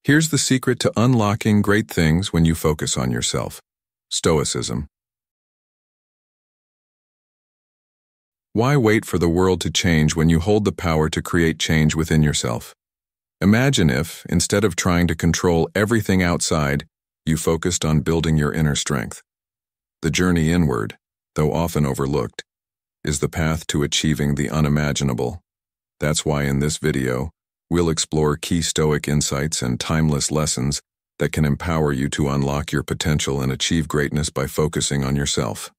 Here's the secret to unlocking great things when you focus on yourself. Stoicism. Why wait for the world to change when you hold the power to create change within yourself? Imagine if, instead of trying to control everything outside, you focused on building your inner strength. The journey inward, though often overlooked, is the path to achieving the unimaginable. That's why in this video, we'll explore key Stoic insights and timeless lessons that can empower you to unlock your potential and achieve greatness by focusing on yourself.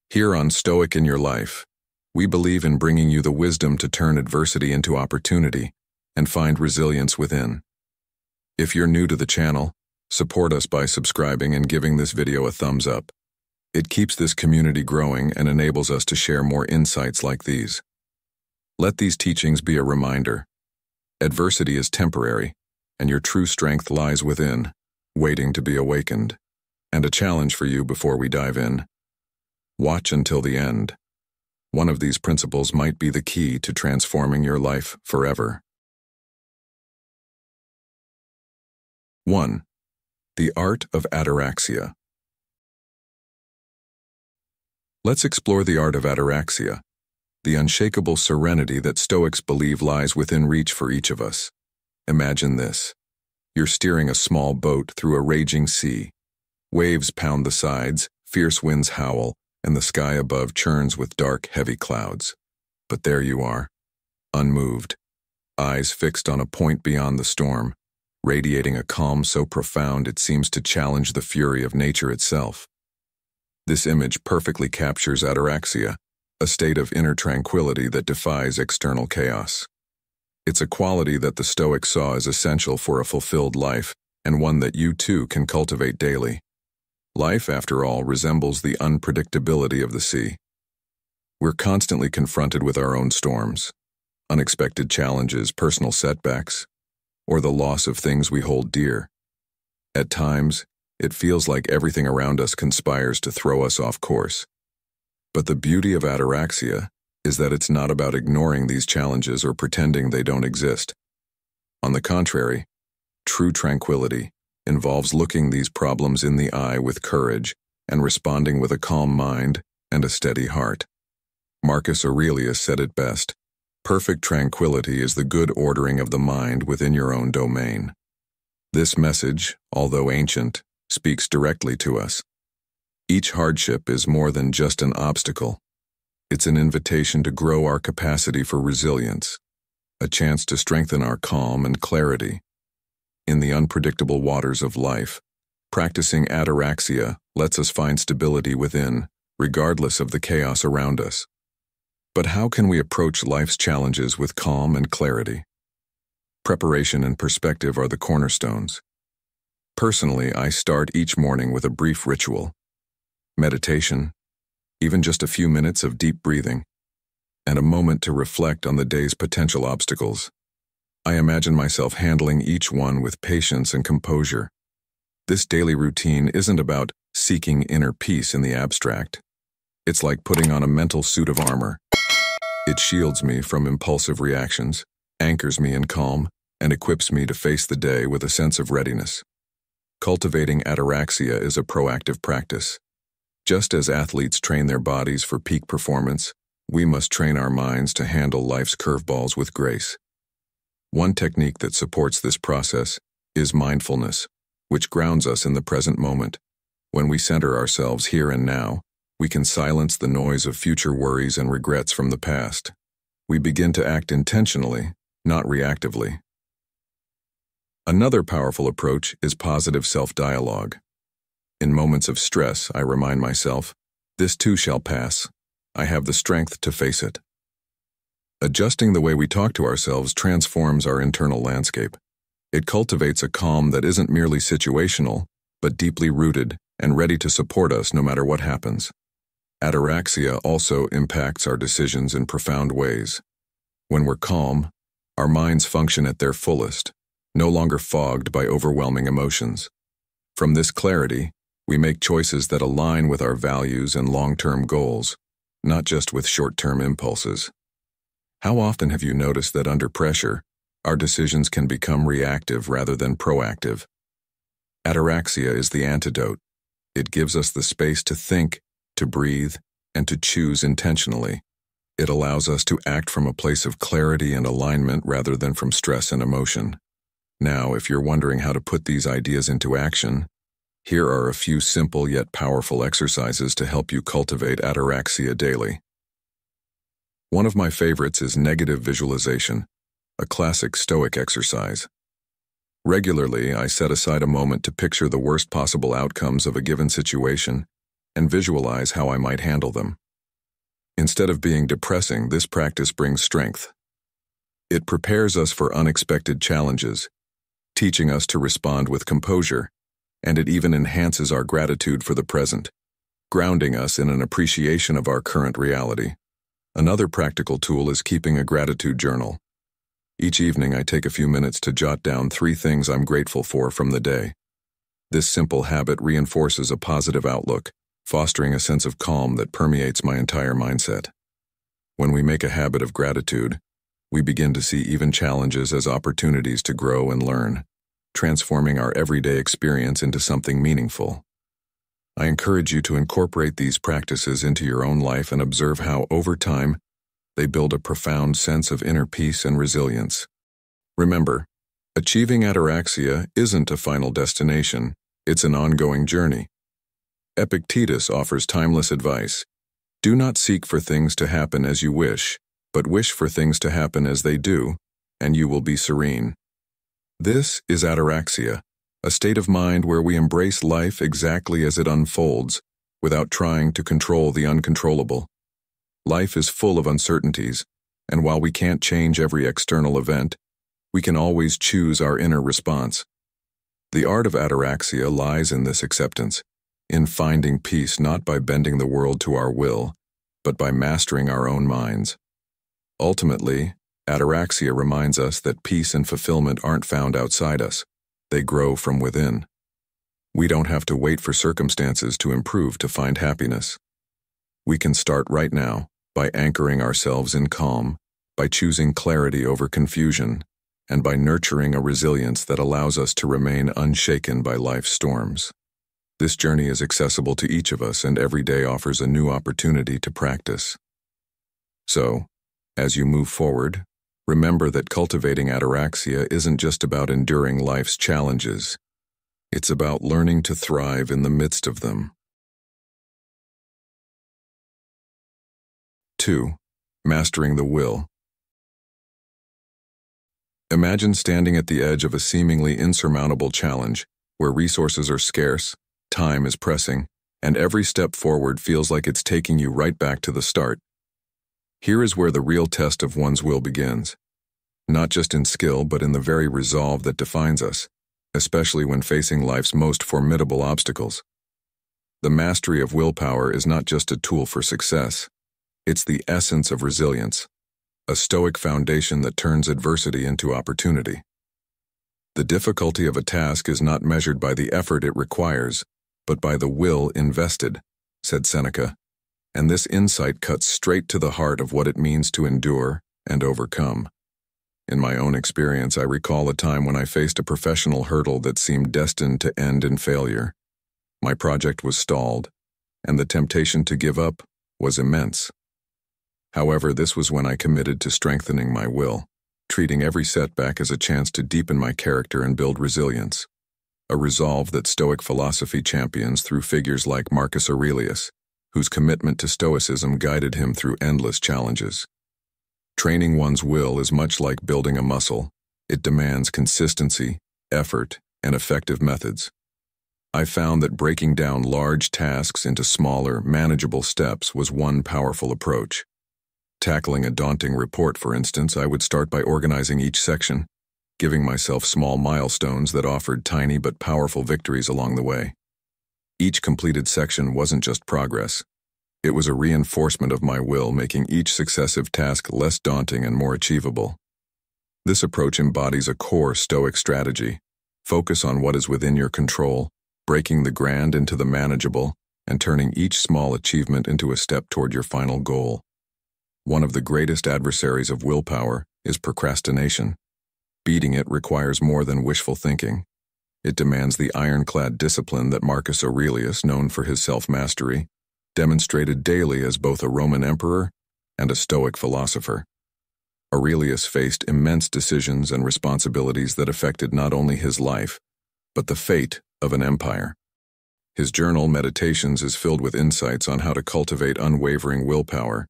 Here on Stoic in Your Life, we believe in bringing you the wisdom to turn adversity into opportunity and find resilience within. If you're new to the channel, support us by subscribing and giving this video a thumbs up. It keeps this community growing and enables us to share more insights like these. Let these teachings be a reminder. Adversity is temporary, and your true strength lies within, waiting to be awakened. And a challenge for you before we dive in. Watch until the end. One of these principles might be the key to transforming your life forever. 1. The art of ataraxia. Let's explore the art of ataraxia, the unshakable serenity that Stoics believe lies within reach for each of us. Imagine this. You're steering a small boat through a raging sea. Waves pound the sides, fierce winds howl, and the sky above churns with dark, heavy clouds. But there you are, unmoved, eyes fixed on a point beyond the storm, radiating a calm so profound it seems to challenge the fury of nature itself. This image perfectly captures ataraxia, a state of inner tranquility that defies external chaos. It's a quality that the Stoics saw as essential for a fulfilled life, and one that you too can cultivate daily. Life, after all, resembles the unpredictability of the sea. We're constantly confronted with our own storms, unexpected challenges, personal setbacks, or the loss of things we hold dear. At times, it feels like everything around us conspires to throw us off course. But the beauty of ataraxia is that it's not about ignoring these challenges or pretending they don't exist. On the contrary, true tranquility involves looking these problems in the eye with courage and responding with a calm mind and a steady heart. Marcus Aurelius said it best, "Perfect tranquility is the good ordering of the mind within your own domain." This message, although ancient, speaks directly to us. Each hardship is more than just an obstacle. It's an invitation to grow our capacity for resilience, a chance to strengthen our calm and clarity. In the unpredictable waters of life, practicing ataraxia lets us find stability within, regardless of the chaos around us. But how can we approach life's challenges with calm and clarity? Preparation and perspective are the cornerstones. Personally, I start each morning with a brief ritual. Meditation, even just a few minutes of deep breathing, and a moment to reflect on the day's potential obstacles. I imagine myself handling each one with patience and composure. This daily routine isn't about seeking inner peace in the abstract. It's like putting on a mental suit of armor. It shields me from impulsive reactions, anchors me in calm, and equips me to face the day with a sense of readiness. Cultivating ataraxia is a proactive practice. Just as athletes train their bodies for peak performance, we must train our minds to handle life's curveballs with grace. One technique that supports this process is mindfulness, which grounds us in the present moment. When we center ourselves here and now, we can silence the noise of future worries and regrets from the past. We begin to act intentionally, not reactively. Another powerful approach is positive self-dialogue. In moments of stress, I remind myself, this too shall pass. I have the strength to face it. Adjusting the way we talk to ourselves transforms our internal landscape. It cultivates a calm that isn't merely situational, but deeply rooted and ready to support us no matter what happens. Ataraxia also impacts our decisions in profound ways. When we're calm, our minds function at their fullest, no longer fogged by overwhelming emotions. From this clarity, we make choices that align with our values and long-term goals, not just with short-term impulses. How often have you noticed that under pressure, Our decisions can become reactive rather than proactive. Ataraxia is the antidote. It gives us the space to think, to breathe, and to choose intentionally. It allows us to act from a place of clarity and alignment rather than from stress and emotion. Now, if you're wondering how to put these ideas into action, here are a few simple yet powerful exercises to help you cultivate ataraxia daily. One of my favorites is negative visualization, a classic Stoic exercise. Regularly, I set aside a moment to picture the worst possible outcomes of a given situation and visualize how I might handle them. Instead of being depressing, this practice brings strength. It prepares us for unexpected challenges, teaching us to respond with composure, and it even enhances our gratitude for the present, grounding us in an appreciation of our current reality. Another practical tool is keeping a gratitude journal. Each evening, I take a few minutes to jot down 3 things I'm grateful for from the day. This simple habit reinforces a positive outlook, fostering a sense of calm that permeates my entire mindset. When we make a habit of gratitude, we begin to see even challenges as opportunities to grow and learn, transforming our everyday experience into something meaningful. I encourage you to incorporate these practices into your own life and observe how, over time, they build a profound sense of inner peace and resilience. Remember, achieving ataraxia isn't a final destination, it's an ongoing journey. Epictetus offers timeless advice. Do not seek for things to happen as you wish, but wish for things to happen as they do, and you will be serene. This is ataraxia, a state of mind where we embrace life exactly as it unfolds, without trying to control the uncontrollable. Life is full of uncertainties, and while we can't change every external event, we can always choose our inner response. The art of ataraxia lies in this acceptance, in finding peace not by bending the world to our will, but by mastering our own minds. Ultimately, ataraxia reminds us that peace and fulfillment aren't found outside us, they grow from within. We don't have to wait for circumstances to improve to find happiness. We can start right now by anchoring ourselves in calm, by choosing clarity over confusion, and by nurturing a resilience that allows us to remain unshaken by life's storms. This journey is accessible to each of us, and every day offers a new opportunity to practice. So, as you move forward, remember that cultivating ataraxia isn't just about enduring life's challenges. It's about learning to thrive in the midst of them. 2. Mastering the will. Imagine standing at the edge of a seemingly insurmountable challenge, where resources are scarce, time is pressing, and every step forward feels like it's taking you right back to the start. Here is where the real test of one's will begins. Not just in skill, but in the very resolve that defines us, especially when facing life's most formidable obstacles. The mastery of willpower is not just a tool for success. It's the essence of resilience, a stoic foundation that turns adversity into opportunity. The difficulty of a task is not measured by the effort it requires, but by the will invested, said Seneca, and this insight cuts straight to the heart of what it means to endure and overcome. In my own experience, I recall a time when I faced a professional hurdle that seemed destined to end in failure. My project was stalled, and the temptation to give up was immense. However, this was when I committed to strengthening my will, treating every setback as a chance to deepen my character and build resilience, a resolve that Stoic philosophy champions through figures like Marcus Aurelius, whose commitment to Stoicism guided him through endless challenges. Training one's will is much like building a muscle. It demands consistency, effort, and effective methods. I found that breaking down large tasks into smaller, manageable steps was one powerful approach. Tackling a daunting report, for instance, I would start by organizing each section, giving myself small milestones that offered tiny but powerful victories along the way. Each completed section wasn't just progress. It was a reinforcement of my will, making each successive task less daunting and more achievable. This approach embodies a core Stoic strategy. Focus on what is within your control, breaking the grand into the manageable, and turning each small achievement into a step toward your final goal. One of the greatest adversaries of willpower is procrastination. Beating it requires more than wishful thinking. It demands the ironclad discipline that Marcus Aurelius, known for his self-mastery, demonstrated daily as both a Roman emperor and a Stoic philosopher. Aurelius faced immense decisions and responsibilities that affected not only his life, but the fate of an empire. His journal, Meditations, is filled with insights on how to cultivate unwavering willpower,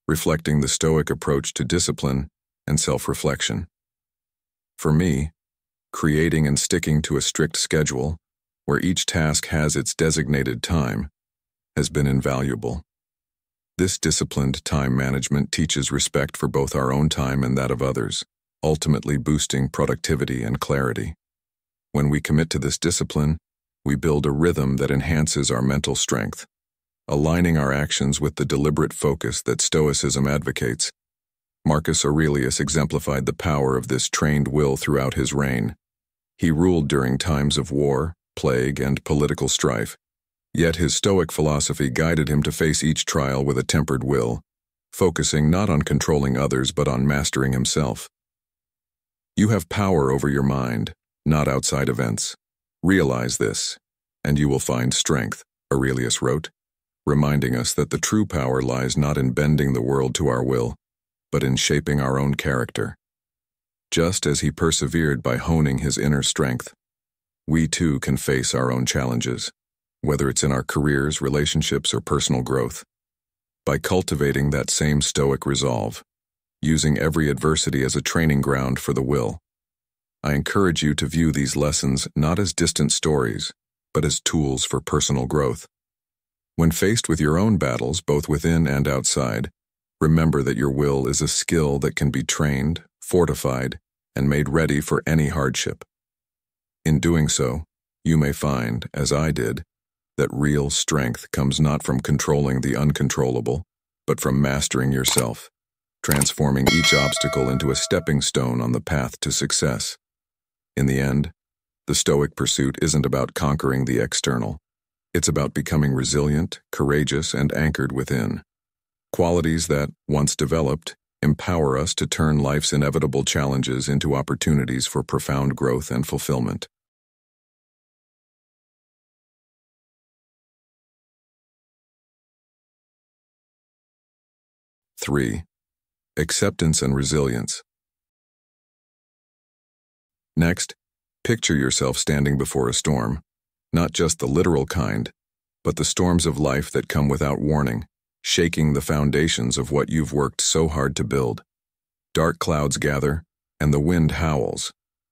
reflecting the Stoic approach to discipline and self-reflection. For me, creating and sticking to a strict schedule, where each task has its designated time, has been invaluable. This disciplined time management teaches respect for both our own time and that of others, ultimately boosting productivity and clarity. When we commit to this discipline, we build a rhythm that enhances our mental strength, aligning our actions with the deliberate focus that Stoicism advocates. Marcus Aurelius exemplified the power of this trained will throughout his reign. He ruled during times of war, plague, and political strife, yet his Stoic philosophy guided him to face each trial with a tempered will, focusing not on controlling others but on mastering himself. You have power over your mind, not outside events. Realize this, and you will find strength, Aurelius wrote, reminding us that the true power lies not in bending the world to our will, but in shaping our own character. Just as he persevered by honing his inner strength, we too can face our own challenges, whether it's in our careers, relationships, or personal growth. By cultivating that same Stoic resolve, using every adversity as a training ground for the will, I encourage you to view these lessons not as distant stories, but as tools for personal growth. When faced with your own battles, both within and outside, remember that your will is a skill that can be trained, fortified, and made ready for any hardship. In doing so, you may find, as I did, that real strength comes not from controlling the uncontrollable, but from mastering yourself, transforming each obstacle into a stepping stone on the path to success. In the end, the Stoic pursuit isn't about conquering the external. It's about becoming resilient, courageous, and anchored within. Qualities that, once developed, empower us to turn life's inevitable challenges into opportunities for profound growth and fulfillment. Three, acceptance and resilience. Next, picture yourself standing before a storm, not just the literal kind, but the storms of life that come without warning, shaking the foundations of what you've worked so hard to build. Dark clouds gather, and the wind howls,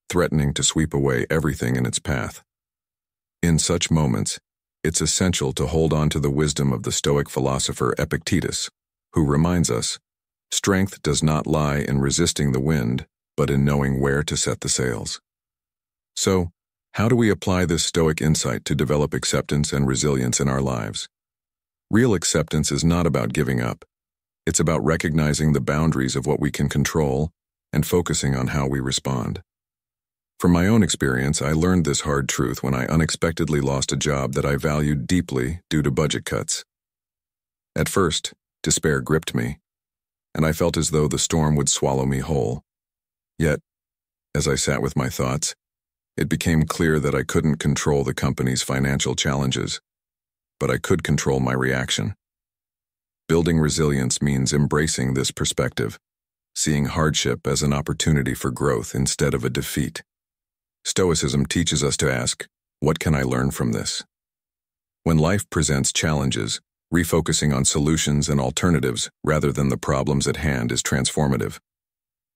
threatening to sweep away everything in its path. In such moments, it's essential to hold on to the wisdom of the Stoic philosopher Epictetus, who reminds us, strength does not lie in resisting the wind, but in knowing where to set the sails. So, how do we apply this Stoic insight to develop acceptance and resilience in our lives? Real acceptance is not about giving up. It's about recognizing the boundaries of what we can control and focusing on how we respond. From my own experience, I learned this hard truth when I unexpectedly lost a job that I valued deeply due to budget cuts. At first, despair gripped me, and I felt as though the storm would swallow me whole. Yet, as I sat with my thoughts, it became clear that I couldn't control the company's financial challenges, but I could control my reaction. Building resilience means embracing this perspective, seeing hardship as an opportunity for growth instead of a defeat. Stoicism teaches us to ask, what can I learn from this? When life presents challenges, refocusing on solutions and alternatives rather than the problems at hand is transformative.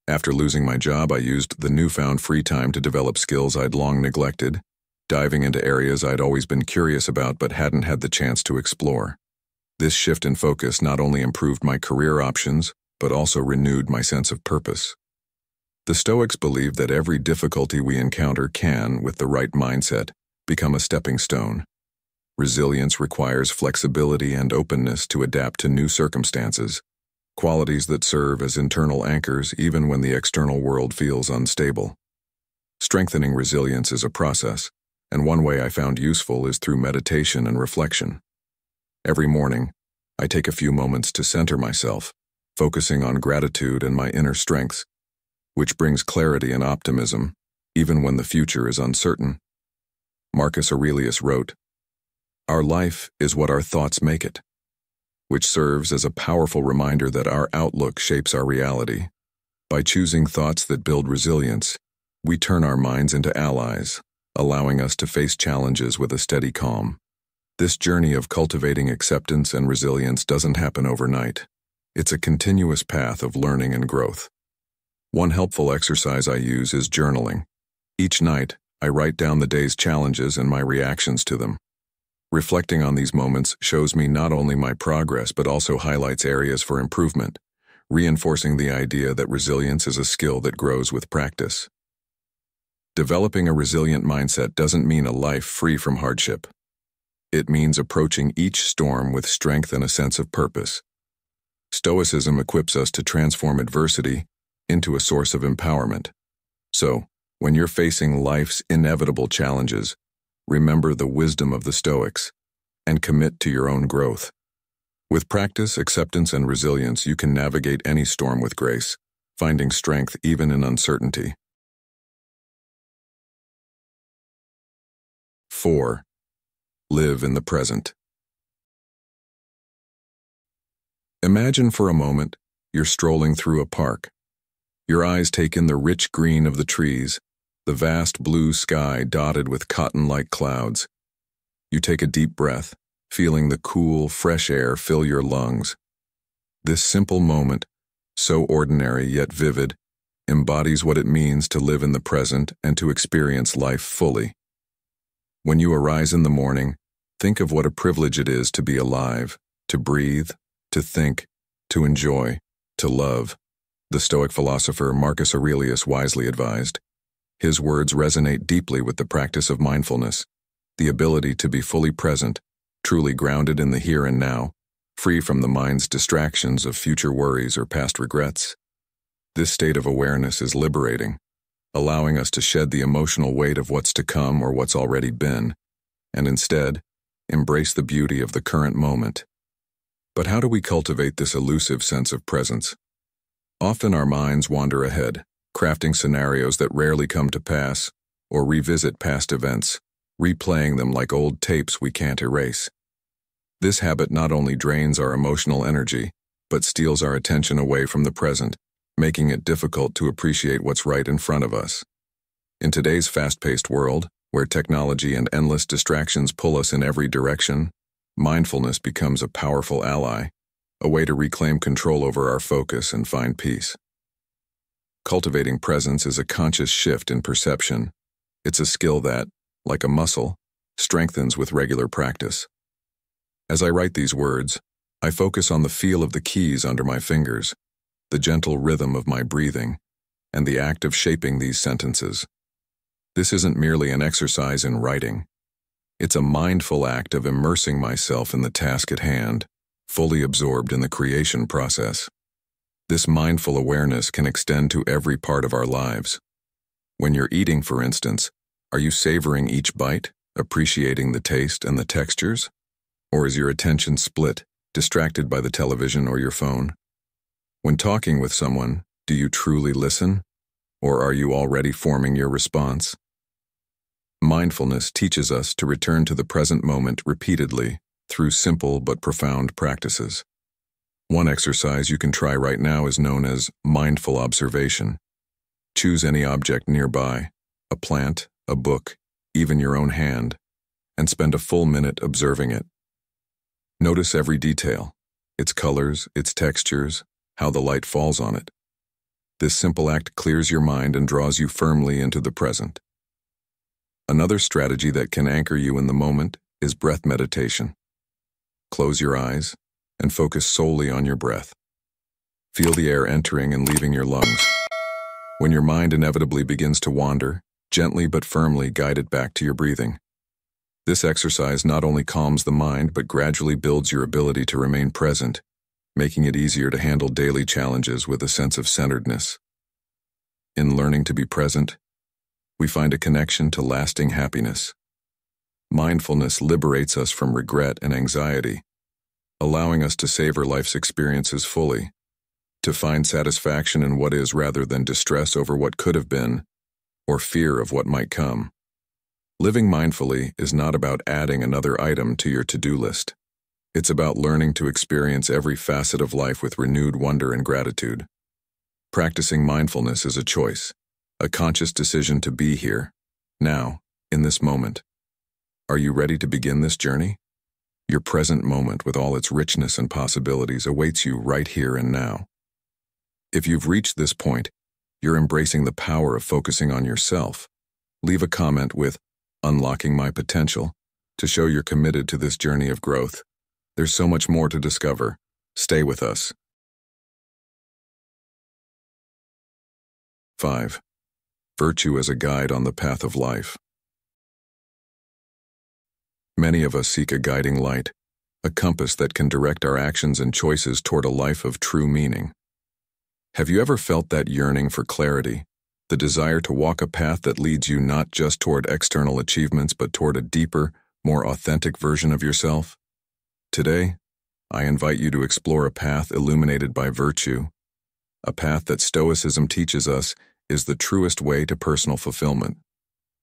After losing my job, I used the newfound free time to develop skills I'd long neglected, diving into areas I'd always been curious about but hadn't had the chance to explore. This shift in focus not only improved my career options, but also renewed my sense of purpose. The Stoics believe that every difficulty we encounter can, with the right mindset, become a stepping stone. Resilience requires flexibility and openness to adapt to new circumstances, qualities that serve as internal anchors even when the external world feels unstable. Strengthening resilience is a process, and one way I found useful is through meditation and reflection. Every morning, I take a few moments to center myself, focusing on gratitude and my inner strengths. which brings clarity and optimism, even when the future is uncertain. Marcus Aurelius wrote, "Our life is what our thoughts make it," which serves as a powerful reminder that our outlook shapes our reality. By choosing thoughts that build resilience, we turn our minds into allies, allowing us to face challenges with a steady calm. This journey of cultivating acceptance and resilience doesn't happen overnight. It's a continuous path of learning and growth. One helpful exercise I use is journaling. Each night, I write down the day's challenges and my reactions to them. Reflecting on these moments shows me not only my progress but also highlights areas for improvement, reinforcing the idea that resilience is a skill that grows with practice. Developing a resilient mindset doesn't mean a life free from hardship. It means approaching each storm with strength and a sense of purpose. Stoicism equips us to transform adversity into a source of empowerment. So, when you're facing life's inevitable challenges, remember the wisdom of the Stoics and commit to your own growth. With practice, acceptance, and resilience, you can navigate any storm with grace, finding strength even in uncertainty. 4. Live in the present. Imagine for a moment you're strolling through a park. Your eyes take in the rich green of the trees, the vast blue sky dotted with cotton-like clouds. You take a deep breath, feeling the cool, fresh air fill your lungs. This simple moment, so ordinary yet vivid, embodies what it means to live in the present and to experience life fully. When you arise in the morning, think of what a privilege it is to be alive, to breathe, to think, to enjoy, to love. The Stoic philosopher Marcus Aurelius wisely advised. His words resonate deeply with the practice of mindfulness, the ability to be fully present, truly grounded in the here and now, free from the mind's distractions of future worries or past regrets. This state of awareness is liberating, allowing us to shed the emotional weight of what's to come or what's already been, and instead, embrace the beauty of the current moment. But how do we cultivate this elusive sense of presence? Often our minds wander ahead, crafting scenarios that rarely come to pass, or revisit past events, replaying them like old tapes we can't erase. This habit not only drains our emotional energy, but steals our attention away from the present, making it difficult to appreciate what's right in front of us. In today's fast-paced world, where technology and endless distractions pull us in every direction, mindfulness becomes a powerful ally, a way to reclaim control over our focus and find peace. Cultivating presence is a conscious shift in perception. It's a skill that, like a muscle, strengthens with regular practice. As I write these words, I focus on the feel of the keys under my fingers, the gentle rhythm of my breathing, and the act of shaping these sentences. This isn't merely an exercise in writing. It's a mindful act of immersing myself in the task at hand, fully absorbed in the creation process. This mindful awareness can extend to every part of our lives. When you're eating, for instance, are you savoring each bite, appreciating the taste and the textures? Or is your attention split, distracted by the television or your phone? When talking with someone, do you truly listen? Or are you already forming your response? Mindfulness teaches us to return to the present moment repeatedly through simple but profound practices. One exercise you can try right now is known as mindful observation. Choose any object nearby, a plant, a book, even your own hand, and spend a full minute observing it. Notice every detail, its colors, its textures, how the light falls on it. This simple act clears your mind and draws you firmly into the present. Another strategy that can anchor you in the moment is breath meditation. Close your eyes and focus solely on your breath. Feel the air entering and leaving your lungs. When your mind inevitably begins to wander, gently but firmly guide it back to your breathing. This exercise not only calms the mind but gradually builds your ability to remain present, making it easier to handle daily challenges with a sense of centeredness. In learning to be present, we find a connection to lasting happiness. Mindfulness liberates us from regret and anxiety, allowing us to savor life's experiences fully. to find satisfaction in what is rather than distress over what could have been or fear of what might come. Living mindfully is not about adding another item to your to-do list. It's about learning to experience every facet of life with renewed wonder and gratitude. Practicing mindfulness is a choice, a conscious decision to be here, now, in this moment. Are you ready to begin this journey? Your present moment, with all its richness and possibilities, awaits you right here and now. If you've reached this point, you're embracing the power of focusing on yourself. Leave a comment with "Unlocking my potential" to show you're committed to this journey of growth. There's so much more to discover. Stay with us. 5. Virtue as a guide on the path of life. Many of us seek a guiding light, a compass that can direct our actions and choices toward a life of true meaning. Have you ever felt that yearning for clarity, the desire to walk a path that leads you not just toward external achievements but toward a deeper, more authentic version of yourself? Today, I invite you to explore a path illuminated by virtue, a path that Stoicism teaches us is the truest way to personal fulfillment.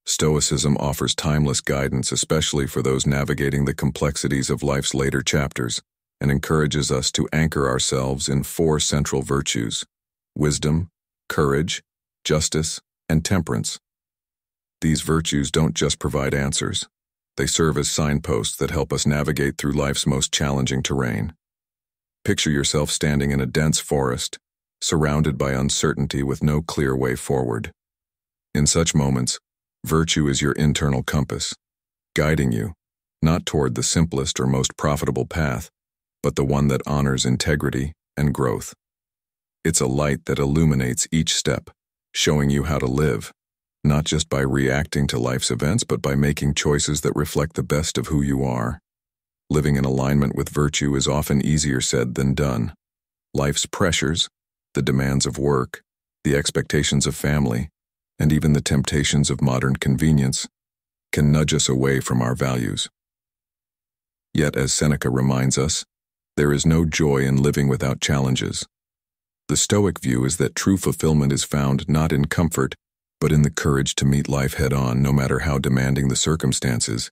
Stoicism offers timeless guidance, especially for those navigating the complexities of life's later chapters, and encourages us to anchor ourselves in 4 central virtues: wisdom, courage, justice, and temperance. These virtues don't just provide answers. They serve as signposts that help us navigate through life's most challenging terrain. Picture yourself standing in a dense forest, surrounded by uncertainty with no clear way forward. In such moments, virtue is your internal compass, guiding you, not toward the simplest or most profitable path, but the one that honors integrity and growth. It's a light that illuminates each step, showing you how to live, not just by reacting to life's events, but by making choices that reflect the best of who you are. Living in alignment with virtue is often easier said than done. Life's pressures, the demands of work, the expectations of family, and even the temptations of modern convenience can nudge us away from our values. Yet, as Seneca reminds us, there is no joy in living without challenges. The Stoic view is that true fulfillment is found not in comfort, but in the courage to meet life head-on, no matter how demanding the circumstances.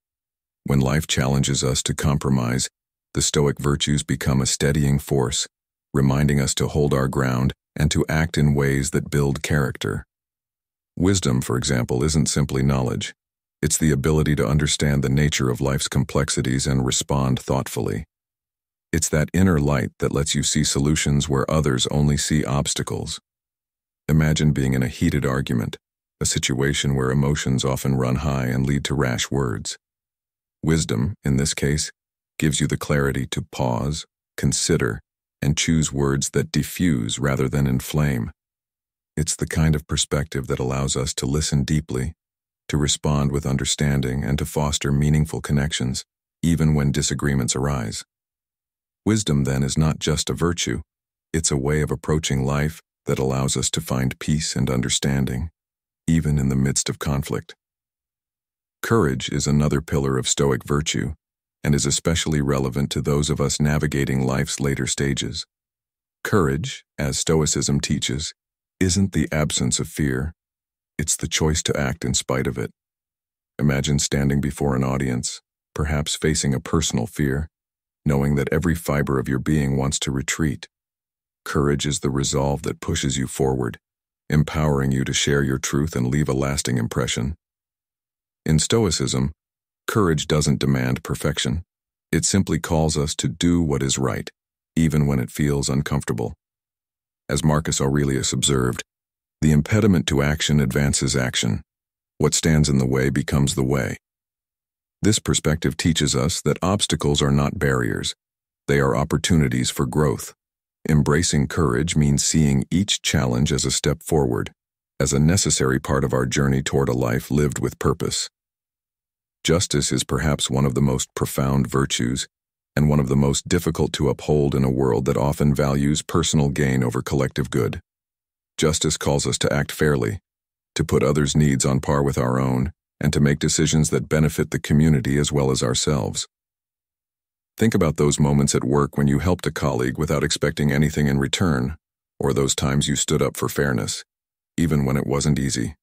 When life challenges us to compromise, the Stoic virtues become a steadying force, reminding us to hold our ground and to act in ways that build character. Wisdom, for example, isn't simply knowledge. It's the ability to understand the nature of life's complexities and respond thoughtfully. It's that inner light that lets you see solutions where others only see obstacles. Imagine being in a heated argument, a situation where emotions often run high and lead to rash words. Wisdom, in this case, gives you the clarity to pause, consider, and choose words that diffuse rather than inflame. It's the kind of perspective that allows us to listen deeply, to respond with understanding, and to foster meaningful connections, even when disagreements arise. Wisdom, then, is not just a virtue. It's a way of approaching life that allows us to find peace and understanding, even in the midst of conflict. Courage is another pillar of Stoic virtue, and is especially relevant to those of us navigating life's later stages. Courage, as Stoicism teaches, isn't the absence of fear. It's the choice to act in spite of it. Imagine standing before an audience, perhaps facing a personal fear, knowing that every fiber of your being wants to retreat. Courage is the resolve that pushes you forward, empowering you to share your truth and leave a lasting impression. In Stoicism, courage doesn't demand perfection. It simply calls us to do what is right, even when it feels uncomfortable. As Marcus Aurelius observed, the impediment to action advances action. What stands in the way becomes the way. This perspective teaches us that obstacles are not barriers. They are opportunities for growth. Embracing courage means seeing each challenge as a step forward, as a necessary part of our journey toward a life lived with purpose. Justice is perhaps one of the most profound virtues, and one of the most difficult to uphold in a world that often values personal gain over collective good. Justice calls us to act fairly, to put others' needs on par with our own, and to make decisions that benefit the community as well as ourselves. Think about those moments at work when you helped a colleague without expecting anything in return, or those times you stood up for fairness, even when it wasn't easy.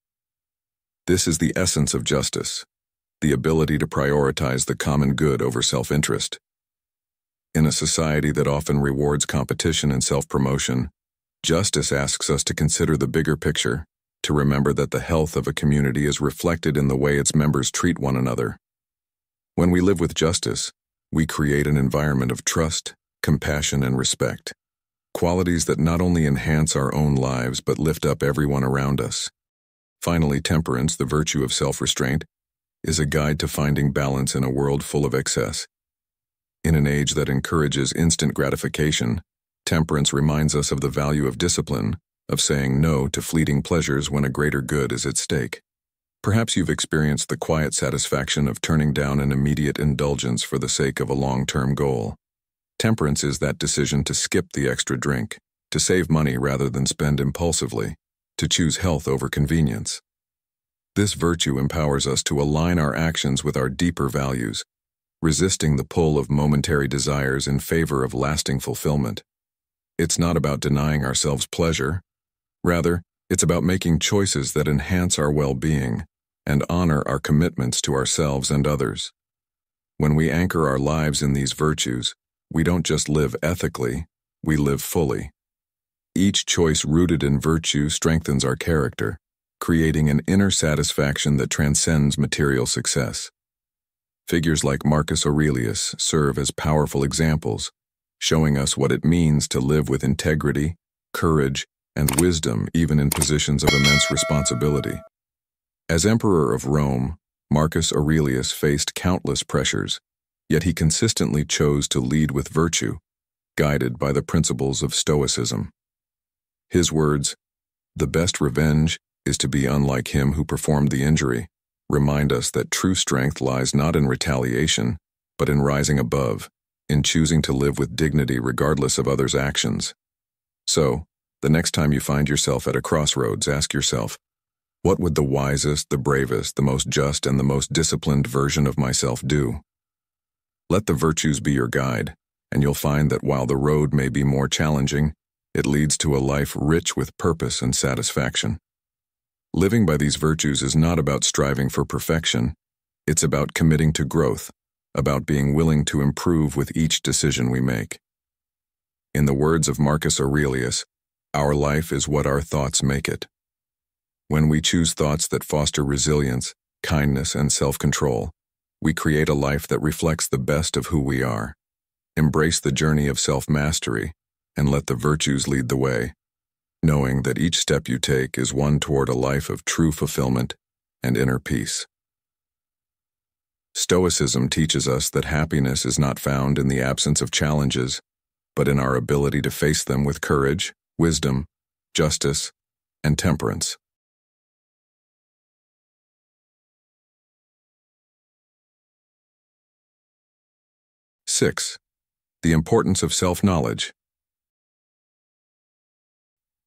This is the essence of justice, the ability to prioritize the common good over self-interest. In a society that often rewards competition and self-promotion, justice asks us to consider the bigger picture, to remember that the health of a community is reflected in the way its members treat one another. When we live with justice, we create an environment of trust, compassion, and respect, qualities that not only enhance our own lives but lift up everyone around us. Finally, temperance, the virtue of self-restraint, is a guide to finding balance in a world full of excess. In an age that encourages instant gratification, temperance reminds us of the value of discipline, of saying no to fleeting pleasures when a greater good is at stake. Perhaps you've experienced the quiet satisfaction of turning down an immediate indulgence for the sake of a long-term goal. Temperance is that decision to skip the extra drink, to save money rather than spend impulsively, to choose health over convenience. This virtue empowers us to align our actions with our deeper values, resisting the pull of momentary desires in favor of lasting fulfillment. It's not about denying ourselves pleasure. Rather, it's about making choices that enhance our well-being and honor our commitments to ourselves and others. When we anchor our lives in these virtues, we don't just live ethically, we live fully. Each choice rooted in virtue strengthens our character, creating an inner satisfaction that transcends material success. Figures like Marcus Aurelius serve as powerful examples, showing us what it means to live with integrity, courage, and wisdom even in positions of immense responsibility. As Emperor of Rome, Marcus Aurelius faced countless pressures, yet he consistently chose to lead with virtue, guided by the principles of Stoicism. His words, "The best revenge is to be unlike him who performed the injury," remind us that true strength lies not in retaliation, but in rising above, in choosing to live with dignity regardless of others' actions. So, the next time you find yourself at a crossroads, ask yourself, what would the wisest, the bravest, the most just, and the most disciplined version of myself do? Let the virtues be your guide, and you'll find that while the road may be more challenging, it leads to a life rich with purpose and satisfaction. Living by these virtues is not about striving for perfection. It's about committing to growth, about being willing to improve with each decision we make. In the words of Marcus Aurelius, our life is what our thoughts make it. When we choose thoughts that foster resilience, kindness, and self-control, we create a life that reflects the best of who we are. Embrace the journey of self-mastery and let the virtues lead the way, knowing that each step you take is one toward a life of true fulfillment and inner peace. Stoicism teaches us that happiness is not found in the absence of challenges, but in our ability to face them with courage, wisdom, justice, and temperance. 6. The importance of self-knowledge.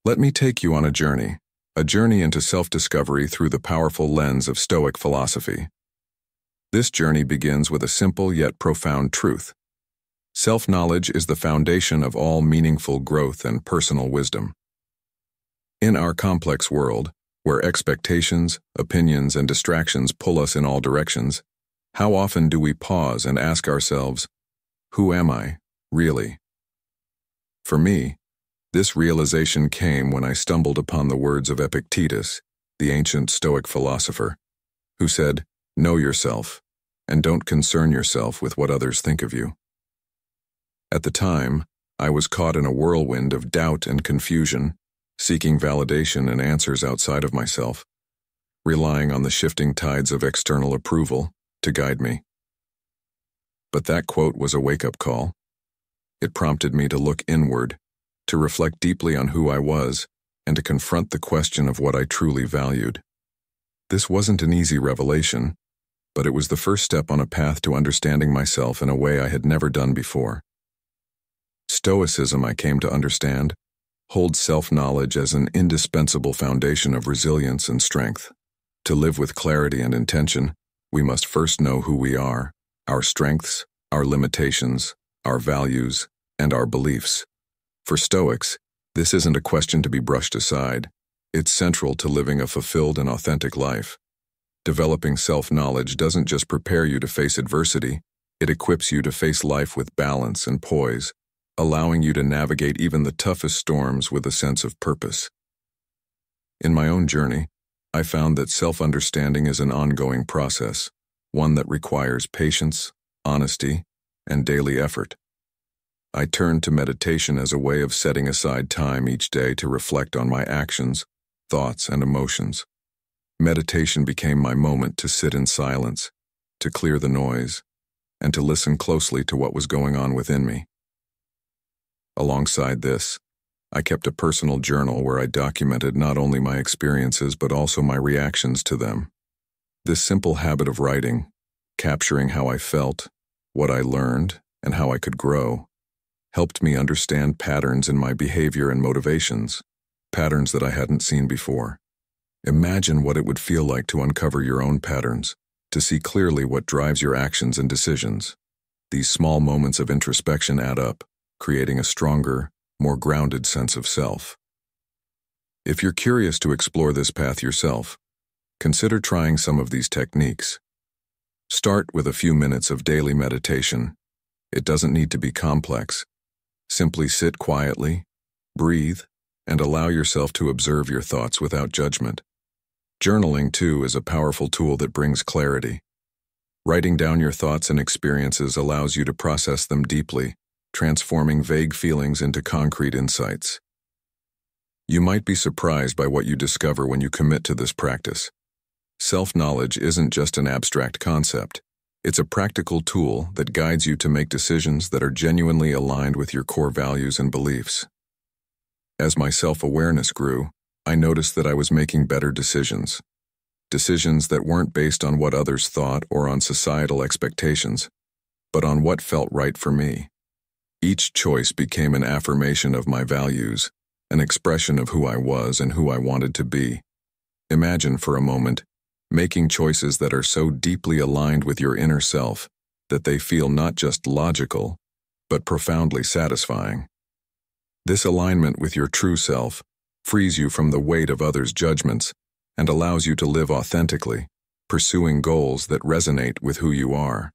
Let me take you on a journey into self-discovery through the powerful lens of Stoic philosophy. This journey begins with a simple yet profound truth. Self-knowledge is the foundation of all meaningful growth and personal wisdom. In our complex world, where expectations, opinions, and distractions pull us in all directions, how often do we pause and ask ourselves, who am I, really? For me, this realization came when I stumbled upon the words of Epictetus, the ancient Stoic philosopher, who said, "Know yourself, and don't concern yourself with what others think of you." At the time, I was caught in a whirlwind of doubt and confusion, seeking validation and answers outside of myself, relying on the shifting tides of external approval to guide me. But that quote was a wake-up call. It prompted me to look inward, to reflect deeply on who I was, and to confront the question of what I truly valued. This wasn't an easy revelation, but it was the first step on a path to understanding myself in a way I had never done before. Stoicism, I came to understand, holds self-knowledge as an indispensable foundation of resilience and strength. To live with clarity and intention, we must first know who we are, our strengths, our limitations, our values, and our beliefs. For Stoics, This isn't a question to be brushed aside. It's central to living a fulfilled and authentic life. Developing self-knowledge doesn't just prepare you to face adversity, it equips you to face life with balance and poise, allowing you to navigate even the toughest storms with a sense of purpose. In my own journey, I found that self-understanding is an ongoing process, one that requires patience, honesty, and daily effort. I turned to meditation as a way of setting aside time each day to reflect on my actions, thoughts, and emotions. Meditation became my moment to sit in silence, to clear the noise, and to listen closely to what was going on within me. Alongside this, I kept a personal journal where I documented not only my experiences but also my reactions to them. This simple habit of writing, capturing how I felt, what I learned, and how I could grow, helped me understand patterns in my behavior and motivations, patterns that I hadn't seen before. Imagine what it would feel like to uncover your own patterns, to see clearly what drives your actions and decisions. These small moments of introspection add up, creating a stronger, more grounded sense of self. If you're curious to explore this path yourself, consider trying some of these techniques. Start with a few minutes of daily meditation. It doesn't need to be complex. Simply sit quietly, breathe, and allow yourself to observe your thoughts without judgment. Journaling, too, is a powerful tool that brings clarity. Writing down your thoughts and experiences allows you to process them deeply, transforming vague feelings into concrete insights. You might be surprised by what you discover when you commit to this practice. Self-knowledge isn't just an abstract concept. It's a practical tool that guides you to make decisions that are genuinely aligned with your core values and beliefs. As my self-awareness grew, I noticed that I was making better decisions. Decisions that weren't based on what others thought or on societal expectations, but on what felt right for me. Each choice became an affirmation of my values, an expression of who I was and who I wanted to be. Imagine for a moment making choices that are so deeply aligned with your inner self that they feel not just logical, but profoundly satisfying. This alignment with your true self frees you from the weight of others' judgments and allows you to live authentically, pursuing goals that resonate with who you are.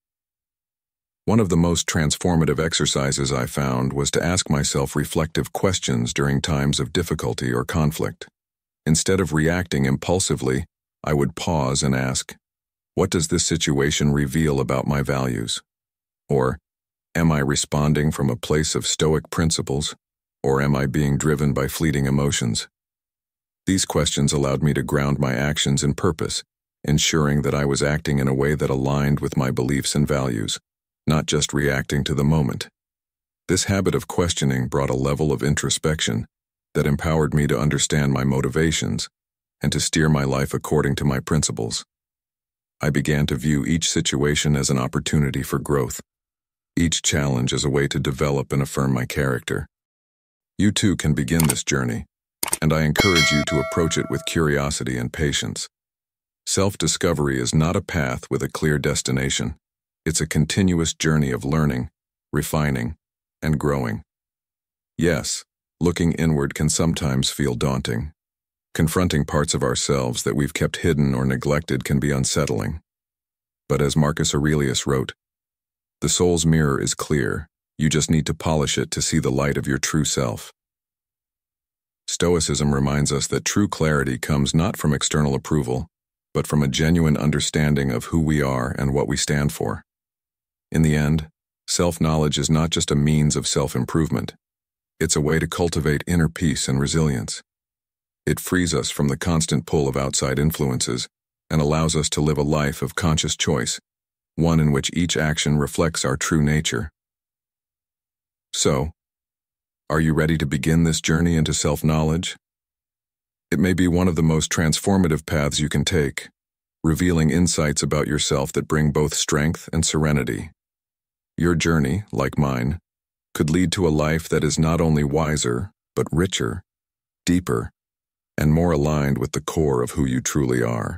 One of the most transformative exercises I found was to ask myself reflective questions during times of difficulty or conflict. Instead of reacting impulsively, I would pause and ask, what does this situation reveal about my values? Or, am I responding from a place of Stoic principles, or am I being driven by fleeting emotions? These questions allowed me to ground my actions in purpose, ensuring that I was acting in a way that aligned with my beliefs and values, not just reacting to the moment. This habit of questioning brought a level of introspection that empowered me to understand my motivations and to steer my life according to my principles. I began to view each situation as an opportunity for growth, each challenge as a way to develop and affirm my character. You too can begin this journey, and I encourage you to approach it with curiosity and patience. Self-discovery is not a path with a clear destination. It's a continuous journey of learning, refining, and growing. Yes, looking inward can sometimes feel daunting. Confronting parts of ourselves that we've kept hidden or neglected can be unsettling. But as Marcus Aurelius wrote, "The soul's mirror is clear. You just need to polish it to see the light of your true self." Stoicism reminds us that true clarity comes not from external approval, but from a genuine understanding of who we are and what we stand for. In the end, self-knowledge is not just a means of self-improvement. It's a way to cultivate inner peace and resilience. It frees us from the constant pull of outside influences and allows us to live a life of conscious choice, one in which each action reflects our true nature. So, are you ready to begin this journey into self-knowledge? It may be one of the most transformative paths you can take, revealing insights about yourself that bring both strength and serenity. Your journey, like mine, could lead to a life that is not only wiser, but richer, deeper, and more aligned with the core of who you truly are.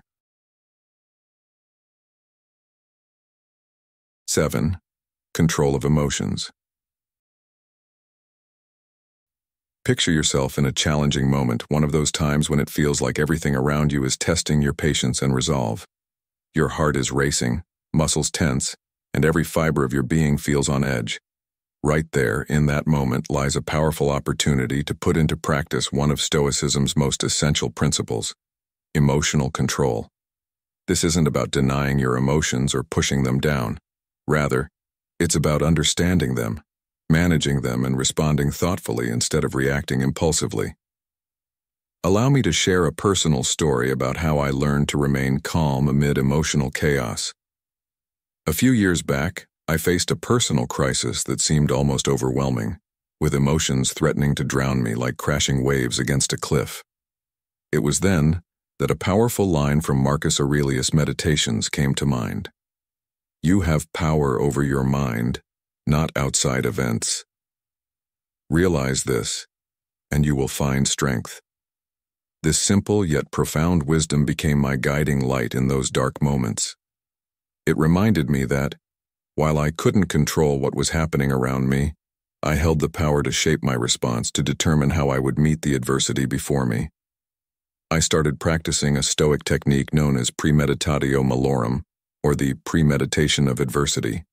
7. Control of emotions. Picture yourself in a challenging moment, one of those times when it feels like everything around you is testing your patience and resolve. Your heart is racing, muscles tense, and every fiber of your being feels on edge. Right there, in that moment, lies a powerful opportunity to put into practice one of Stoicism's most essential principles: emotional control. This isn't about denying your emotions or pushing them down. Rather, it's about understanding them, managing them, and responding thoughtfully instead of reacting impulsively. Allow me to share a personal story about how I learned to remain calm amid emotional chaos. A few years back, I faced a personal crisis that seemed almost overwhelming, with emotions threatening to drown me like crashing waves against a cliff. It was then that a powerful line from Marcus Aurelius' Meditations came to mind. You have power over your mind, not outside events. Realize this, and you will find strength. This simple yet profound wisdom became my guiding light in those dark moments. It reminded me that, while I couldn't control what was happening around me, I held the power to shape my response, to determine how I would meet the adversity before me. I started practicing a Stoic technique known as premeditatio malorum, or the premeditation of adversity.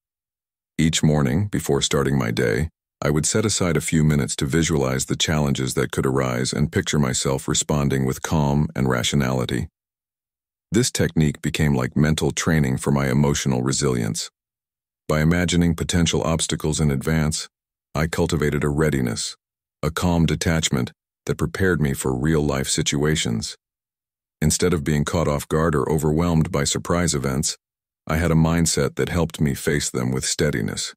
Each morning, before starting my day, I would set aside a few minutes to visualize the challenges that could arise and picture myself responding with calm and rationality. This technique became like mental training for my emotional resilience. By imagining potential obstacles in advance, I cultivated a readiness, a calm detachment that prepared me for real-life situations. Instead of being caught off guard or overwhelmed by surprise events, I had a mindset that helped me face them with steadiness.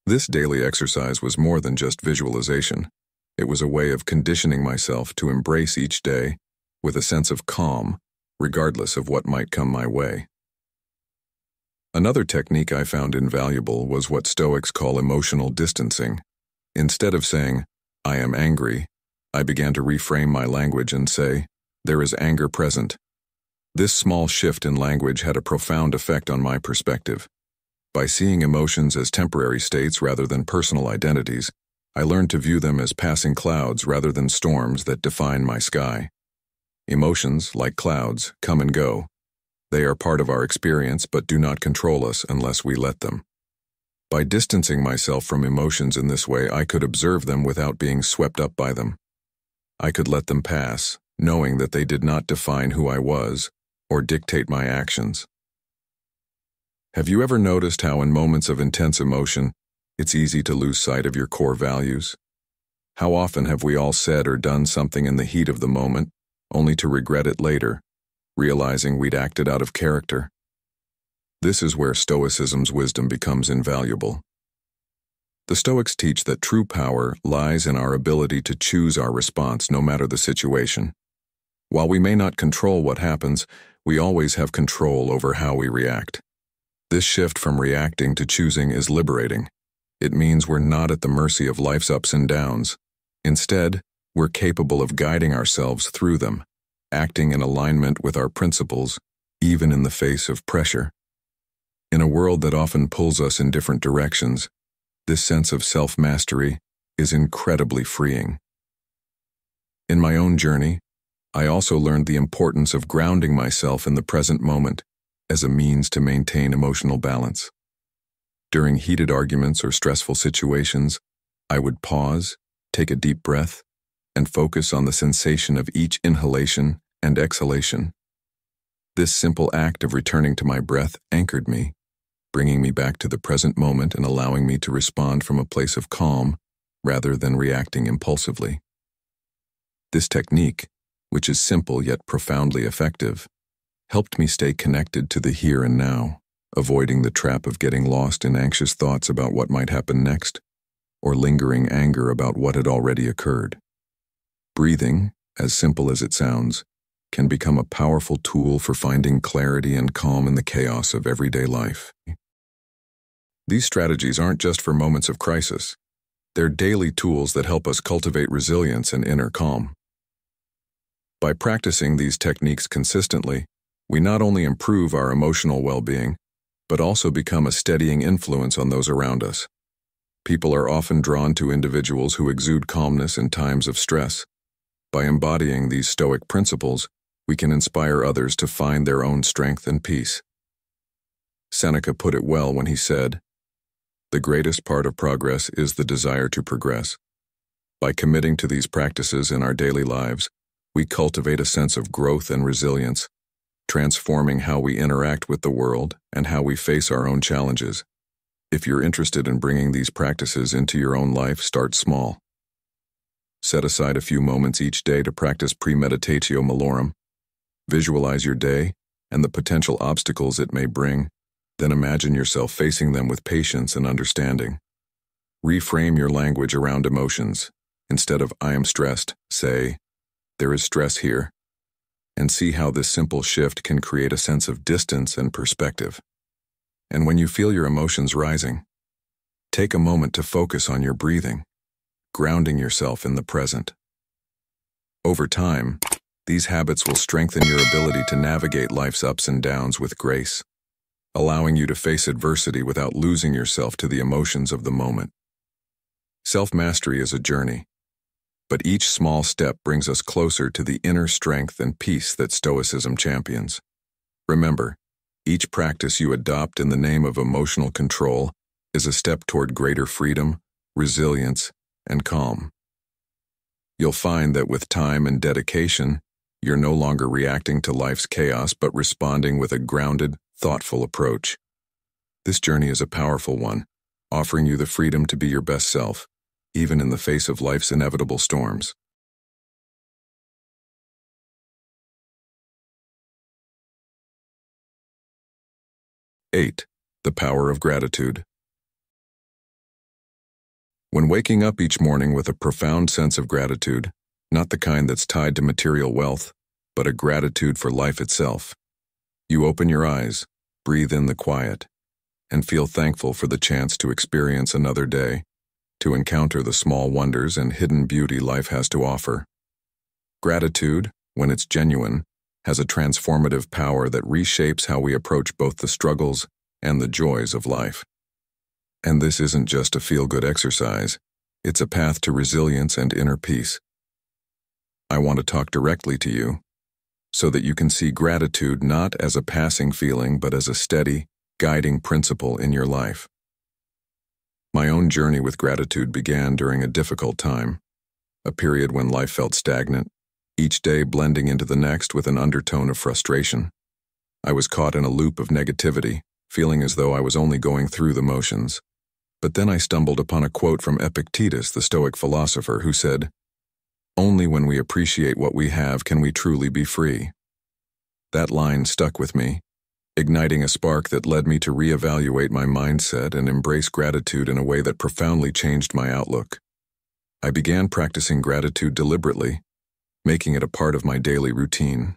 This daily exercise was more than just visualization. It was a way of conditioning myself to embrace each day with a sense of calm, regardless of what might come my way. Another technique I found invaluable was what Stoics call emotional distancing. Instead of saying, "I am angry," I began to reframe my language and say, "There is anger present." This small shift in language had a profound effect on my perspective. By seeing emotions as temporary states rather than personal identities, I learned to view them as passing clouds rather than storms that define my sky. Emotions, like clouds, come and go. They are part of our experience but do not control us unless we let them. By distancing myself from emotions in this way, I could observe them without being swept up by them. I could let them pass, knowing that they did not define who I was or dictate my actions. Have you ever noticed how in moments of intense emotion, it's easy to lose sight of your core values? How often have we all said or done something in the heat of the moment, only to regret it later, realizing we'd acted out of character? This is where Stoicism's wisdom becomes invaluable. The Stoics teach that true power lies in our ability to choose our response no matter the situation. While we may not control what happens, we always have control over how we react. This shift from reacting to choosing is liberating. It means we're not at the mercy of life's ups and downs. Instead, we're capable of guiding ourselves through them, acting in alignment with our principles, even in the face of pressure. In a world that often pulls us in different directions, this sense of self-mastery is incredibly freeing. In my own journey, I also learned the importance of grounding myself in the present moment as a means to maintain emotional balance. During heated arguments or stressful situations, I would pause, take a deep breath, and focus on the sensation of each inhalation and exhalation. This simple act of returning to my breath anchored me, bringing me back to the present moment and allowing me to respond from a place of calm rather than reacting impulsively. This technique, which is simple yet profoundly effective, helped me stay connected to the here and now, avoiding the trap of getting lost in anxious thoughts about what might happen next, or lingering anger about what had already occurred. Breathing, as simple as it sounds, can become a powerful tool for finding clarity and calm in the chaos of everyday life. These strategies aren't just for moments of crisis. They're daily tools that help us cultivate resilience and inner calm. By practicing these techniques consistently, we not only improve our emotional well-being, but also become a steadying influence on those around us. People are often drawn to individuals who exude calmness in times of stress. By embodying these Stoic principles, we can inspire others to find their own strength and peace. Seneca put it well when he said, "The greatest part of progress is the desire to progress." By committing to these practices in our daily lives, we cultivate a sense of growth and resilience, transforming how we interact with the world and how we face our own challenges. If you're interested in bringing these practices into your own life, start small. Set aside a few moments each day to practice premeditatio malorum. Visualize your day and the potential obstacles it may bring, then imagine yourself facing them with patience and understanding. Reframe your language around emotions. Instead of "I am stressed," say, "There is stress here," and see how this simple shift can create a sense of distance and perspective. And when you feel your emotions rising, take a moment to focus on your breathing, grounding yourself in the present. Over time, these habits will strengthen your ability to navigate life's ups and downs with grace, allowing you to face adversity without losing yourself to the emotions of the moment. Self-mastery is a journey, but each small step brings us closer to the inner strength and peace that Stoicism champions. Remember, each practice you adopt in the name of emotional control is a step toward greater freedom, resilience, and calm. You'll find that with time and dedication, you're no longer reacting to life's chaos but responding with a grounded, thoughtful approach. This journey is a powerful one, offering you the freedom to be your best self, even in the face of life's inevitable storms. 8. The power of gratitude. When waking up each morning with a profound sense of gratitude, not the kind that's tied to material wealth, but a gratitude for life itself, you open your eyes, breathe in the quiet, and feel thankful for the chance to experience another day, to encounter the small wonders and hidden beauty life has to offer. Gratitude, when it's genuine, has a transformative power that reshapes how we approach both the struggles and the joys of life. And this isn't just a feel-good exercise, it's a path to resilience and inner peace. I want to talk directly to you, so that you can see gratitude not as a passing feeling but as a steady, guiding principle in your life. My own journey with gratitude began during a difficult time, a period when life felt stagnant, each day blending into the next with an undertone of frustration. I was caught in a loop of negativity, feeling as though I was only going through the motions. But then I stumbled upon a quote from Epictetus, the Stoic philosopher, who said, "Only when we appreciate what we have can we truly be free." That line stuck with me, igniting a spark that led me to reevaluate my mindset and embrace gratitude in a way that profoundly changed my outlook. I began practicing gratitude deliberately, making it a part of my daily routine.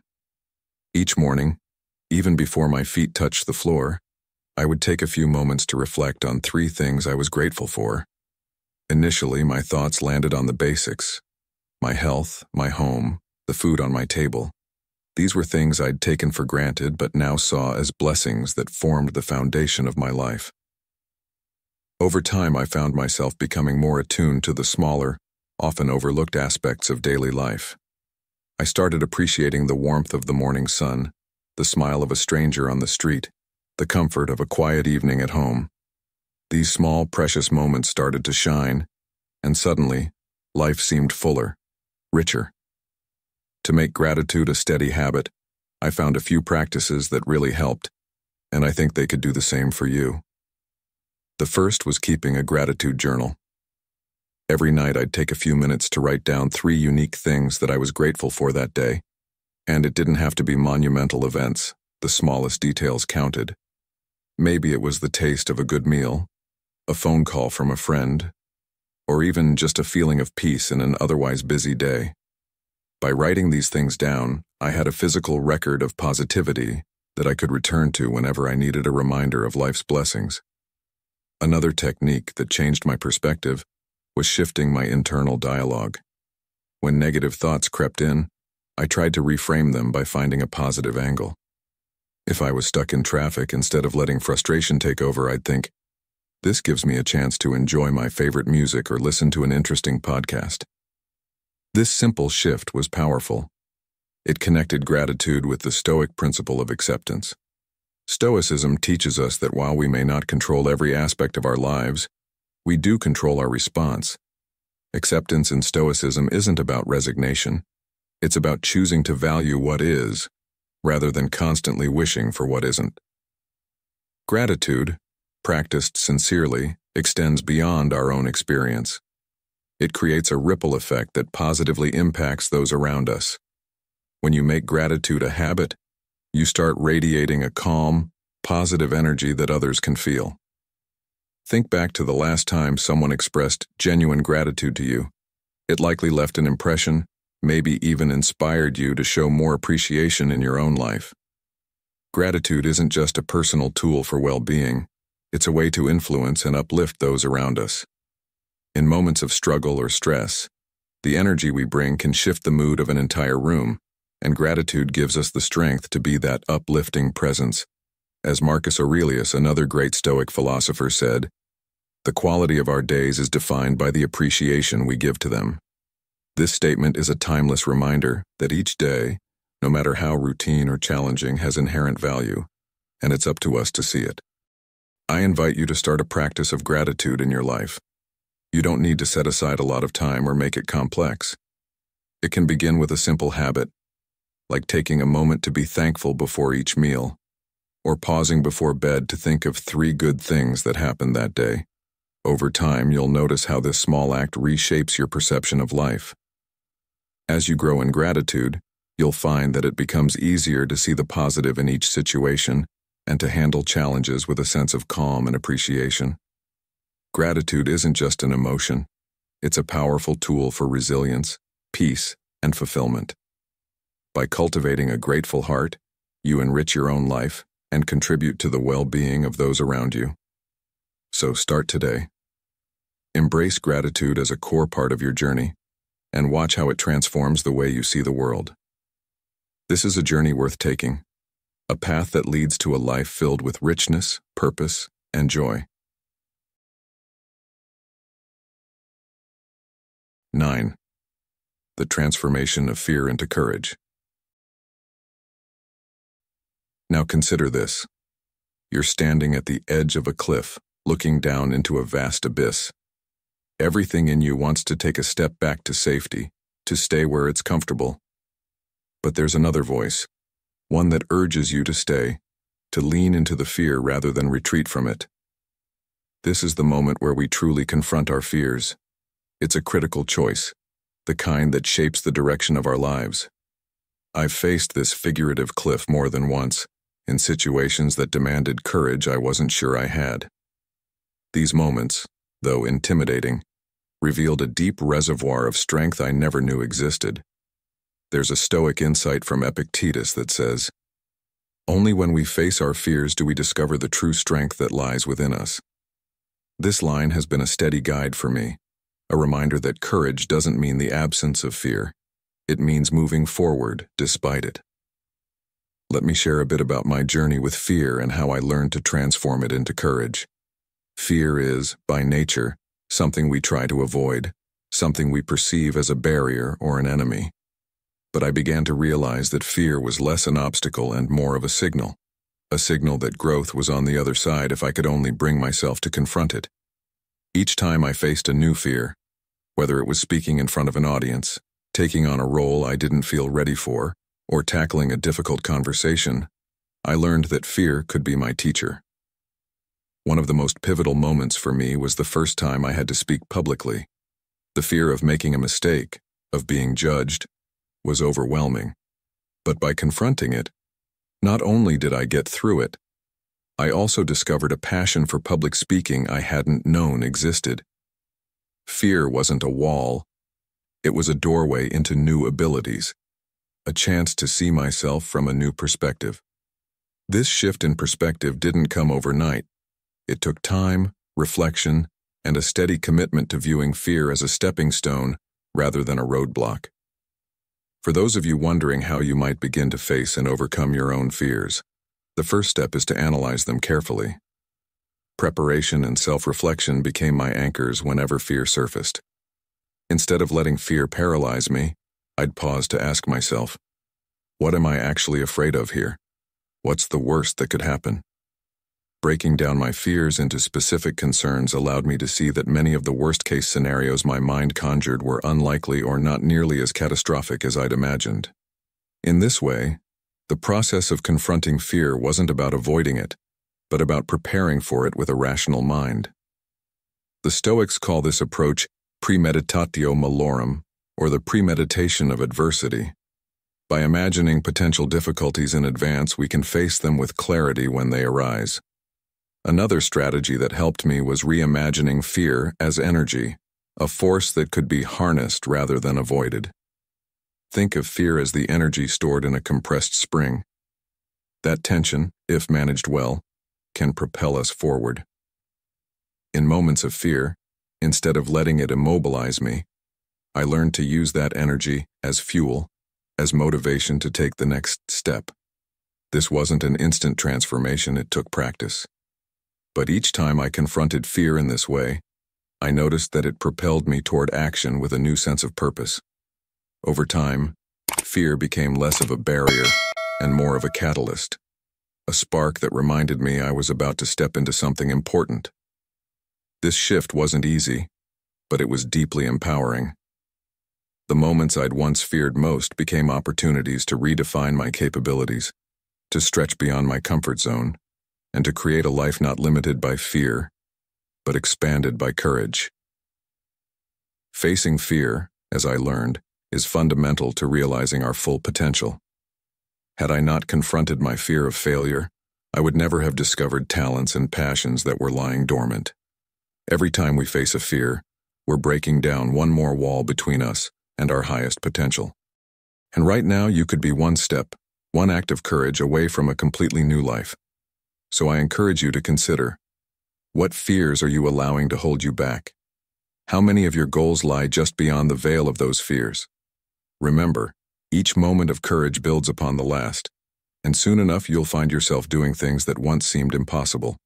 Each morning, even before my feet touched the floor, I would take a few moments to reflect on 3 things I was grateful for. Initially, my thoughts landed on the basics: my health, my home, the food on my table. These were things I'd taken for granted but now saw as blessings that formed the foundation of my life. Over time, I found myself becoming more attuned to the smaller, often overlooked aspects of daily life. I started appreciating the warmth of the morning sun, the smile of a stranger on the street, the comfort of a quiet evening at home. These small, precious moments started to shine, and suddenly, life seemed fuller, richer. To make gratitude a steady habit, I found a few practices that really helped, and I think they could do the same for you. The first was keeping a gratitude journal. Every night I'd take a few minutes to write down 3 unique things that I was grateful for that day, and it didn't have to be monumental events. The smallest details counted. Maybe it was the taste of a good meal, a phone call from a friend, or even just a feeling of peace in an otherwise busy day. By writing these things down, I had a physical record of positivity that I could return to whenever I needed a reminder of life's blessings. Another technique that changed my perspective was shifting my internal dialogue. When negative thoughts crept in, I tried to reframe them by finding a positive angle. If I was stuck in traffic, instead of letting frustration take over, I'd think, This gives me a chance to enjoy my favorite music or listen to an interesting podcast. This simple shift was powerful. It connected gratitude with the Stoic principle of acceptance. Stoicism teaches us that while we may not control every aspect of our lives, we do control our response. Acceptance in Stoicism isn't about resignation. It's about choosing to value what is, rather than constantly wishing for what isn't. Gratitude, practiced sincerely, extends beyond our own experience. It creates a ripple effect that positively impacts those around us. When you make gratitude a habit, you start radiating a calm, positive energy that others can feel. Think back to the last time someone expressed genuine gratitude to you. It likely left an impression, maybe even inspired you to show more appreciation in your own life. Gratitude isn't just a personal tool for well-being, it's a way to influence and uplift those around us. In moments of struggle or stress, the energy we bring can shift the mood of an entire room, and gratitude gives us the strength to be that uplifting presence. As Marcus Aurelius, another great Stoic philosopher, said, "The quality of our days is defined by the appreciation we give to them." This statement is a timeless reminder that each day, no matter how routine or challenging, has inherent value, and it's up to us to see it. I invite you to start a practice of gratitude in your life. You don't need to set aside a lot of time or make it complex. It can begin with a simple habit, like taking a moment to be thankful before each meal, or pausing before bed to think of 3 good things that happened that day. Over time, you'll notice how this small act reshapes your perception of life. As you grow in gratitude, you'll find that it becomes easier to see the positive in each situation and to handle challenges with a sense of calm and appreciation. Gratitude isn't just an emotion, it's a powerful tool for resilience, peace, and fulfillment. By cultivating a grateful heart, you enrich your own life and contribute to the well-being of those around you. So start today. Embrace gratitude as a core part of your journey, and watch how it transforms the way you see the world. This is a journey worth taking, a path that leads to a life filled with richness, purpose, and joy. 9. The transformation of fear into courage. Now consider this. You're standing at the edge of a cliff, looking down into a vast abyss. Everything in you wants to take a step back to safety, to stay where it's comfortable. But there's another voice, one that urges you to stay, to lean into the fear rather than retreat from it. This is the moment where we truly confront our fears. It's a critical choice, the kind that shapes the direction of our lives. I've faced this figurative cliff more than once, in situations that demanded courage I wasn't sure I had. These moments, though intimidating, revealed a deep reservoir of strength I never knew existed. There's a Stoic insight from Epictetus that says, "Only when we face our fears do we discover the true strength that lies within us." This line has been a steady guide for me, a reminder that courage doesn't mean the absence of fear. It means moving forward despite it. Let me share a bit about my journey with fear and how I learned to transform it into courage. Fear is, by nature, something we try to avoid, something we perceive as a barrier or an enemy. But I began to realize that fear was less an obstacle and more of a signal that growth was on the other side if I could only bring myself to confront it. Each time I faced a new fear, whether it was speaking in front of an audience, taking on a role I didn't feel ready for, or tackling a difficult conversation, I learned that fear could be my teacher. One of the most pivotal moments for me was the first time I had to speak publicly. The fear of making a mistake, of being judged, was overwhelming. But by confronting it, not only did I get through it, I also discovered a passion for public speaking I hadn't known existed. Fear wasn't a wall, it was a doorway into new abilities, a chance to see myself from a new perspective. This shift in perspective didn't come overnight. It took time, reflection, and a steady commitment to viewing fear as a stepping stone rather than a roadblock. For those of you wondering how you might begin to face and overcome your own fears, the first step is to analyze them carefully. Preparation and self-reflection became my anchors whenever fear surfaced. Instead of letting fear paralyze me, I'd pause to ask myself, what am I actually afraid of here? What's the worst that could happen? Breaking down my fears into specific concerns allowed me to see that many of the worst-case scenarios my mind conjured were unlikely or not nearly as catastrophic as I'd imagined. In this way, the process of confronting fear wasn't about avoiding it, but about preparing for it with a rational mind. The Stoics call this approach premeditatio malorum, or the premeditation of adversity. By imagining potential difficulties in advance, we can face them with clarity when they arise. Another strategy that helped me was reimagining fear as energy, a force that could be harnessed rather than avoided. Think of fear as the energy stored in a compressed spring. That tension, if managed well, can propel us forward. In moments of fear, instead of letting it immobilize me, I learned to use that energy as fuel, as motivation to take the next step. This wasn't an instant transformation, it took practice. But each time I confronted fear in this way, I noticed that it propelled me toward action with a new sense of purpose. Over time, fear became less of a barrier and more of a catalyst, a spark that reminded me I was about to step into something important. This shift wasn't easy, but it was deeply empowering. The moments I'd once feared most became opportunities to redefine my capabilities, to stretch beyond my comfort zone, and to create a life not limited by fear, but expanded by courage. Facing fear, as I learned, is fundamental to realizing our full potential. Had I not confronted my fear of failure, I would never have discovered talents and passions that were lying dormant. Every time we face a fear, we're breaking down one more wall between us and our highest potential. And right now, you could be one step, one act of courage away from a completely new life. So I encourage you to consider, what fears are you allowing to hold you back? How many of your goals lie just beyond the veil of those fears? Remember, each moment of courage builds upon the last, and soon enough you'll find yourself doing things that once seemed impossible.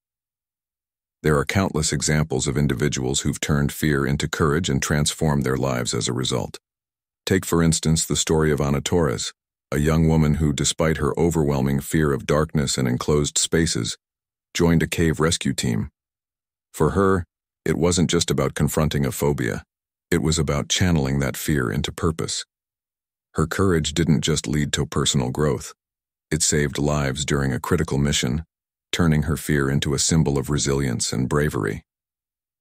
There are countless examples of individuals who've turned fear into courage and transformed their lives as a result. Take, for instance, the story of Torres, a young woman who, despite her overwhelming fear of darkness and enclosed spaces, joined a cave rescue team. For her, it wasn't just about confronting a phobia. It was about channeling that fear into purpose. Her courage didn't just lead to personal growth. It saved lives during a critical mission, turning her fear into a symbol of resilience and bravery.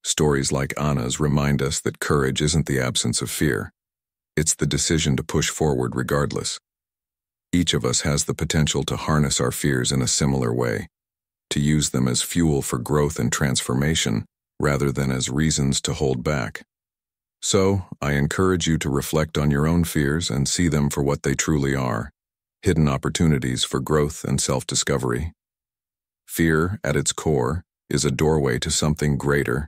Stories like Anna's remind us that courage isn't the absence of fear. It's the decision to push forward regardless. Each of us has the potential to harness our fears in a similar way, to use them as fuel for growth and transformation, rather than as reasons to hold back. So, I encourage you to reflect on your own fears and see them for what they truly are, hidden opportunities for growth and self-discovery. Fear, at its core, is a doorway to something greater,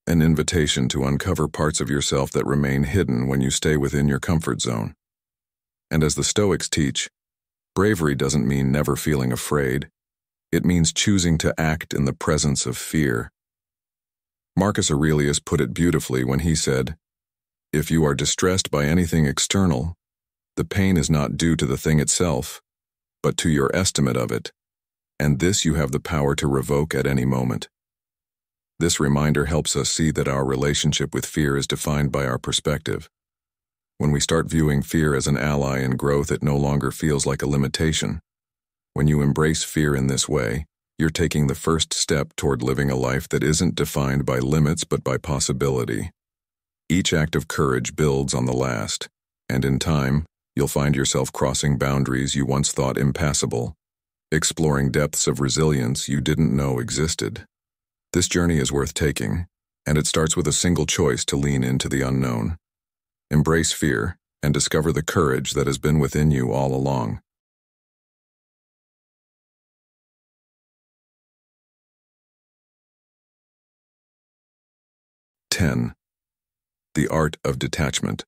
an invitation to uncover parts of yourself that remain hidden when you stay within your comfort zone. And as the Stoics teach, bravery doesn't mean never feeling afraid. It means choosing to act in the presence of fear. Marcus Aurelius put it beautifully when he said, "If you are distressed by anything external, the pain is not due to the thing itself, but to your estimate of it, and this you have the power to revoke at any moment." This reminder helps us see that our relationship with fear is defined by our perspective. When we start viewing fear as an ally in growth, it no longer feels like a limitation. When you embrace fear in this way, you're taking the first step toward living a life that isn't defined by limits but by possibility. Each act of courage builds on the last, and in time, you'll find yourself crossing boundaries you once thought impassable, exploring depths of resilience you didn't know existed. This journey is worth taking, and it starts with a single choice to lean into the unknown. Embrace fear and discover the courage that has been within you all along. The art of detachment.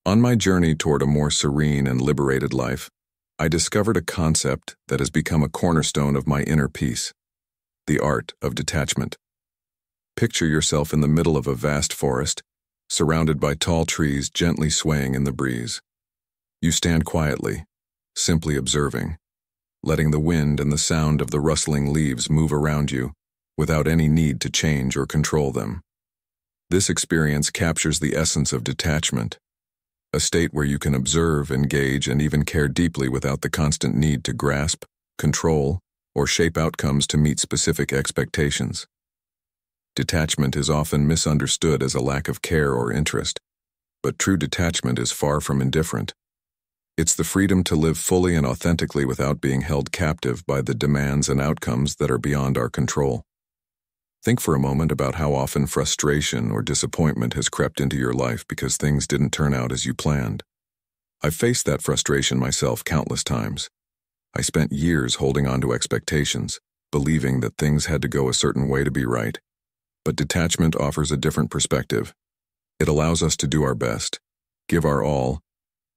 On my journey toward a more serene and liberated life, I discovered a concept that has become a cornerstone of my inner peace: the art of detachment. Picture yourself in the middle of a vast forest, surrounded by tall trees gently swaying in the breeze. You stand quietly, simply observing, letting the wind and the sound of the rustling leaves move around you without any need to change or control them. This experience captures the essence of detachment, a state where you can observe, engage, and even care deeply without the constant need to grasp, control, or shape outcomes to meet specific expectations. Detachment is often misunderstood as a lack of care or interest, but true detachment is far from indifferent. It's the freedom to live fully and authentically without being held captive by the demands and outcomes that are beyond our control. Think for a moment about how often frustration or disappointment has crept into your life because things didn't turn out as you planned. I've faced that frustration myself countless times. I spent years holding on to expectations, believing that things had to go a certain way to be right. But detachment offers a different perspective. It allows us to do our best, give our all,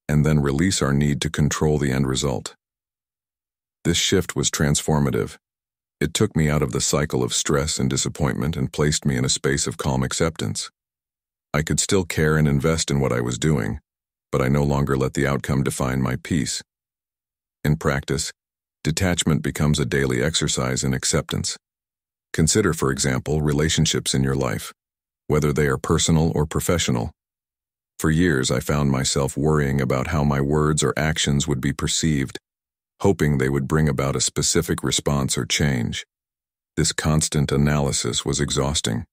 and then release our need to control the end result. This shift was transformative. It took me out of the cycle of stress and disappointment and placed me in a space of calm acceptance. I could still care and invest in what I was doing, but I no longer let the outcome define my peace. In practice, detachment becomes a daily exercise in acceptance. Consider, for example, relationships in your life, whether they are personal or professional. For years, I found myself worrying about how my words or actions would be perceived, hoping they would bring about a specific response or change. This constant analysis was exhausting.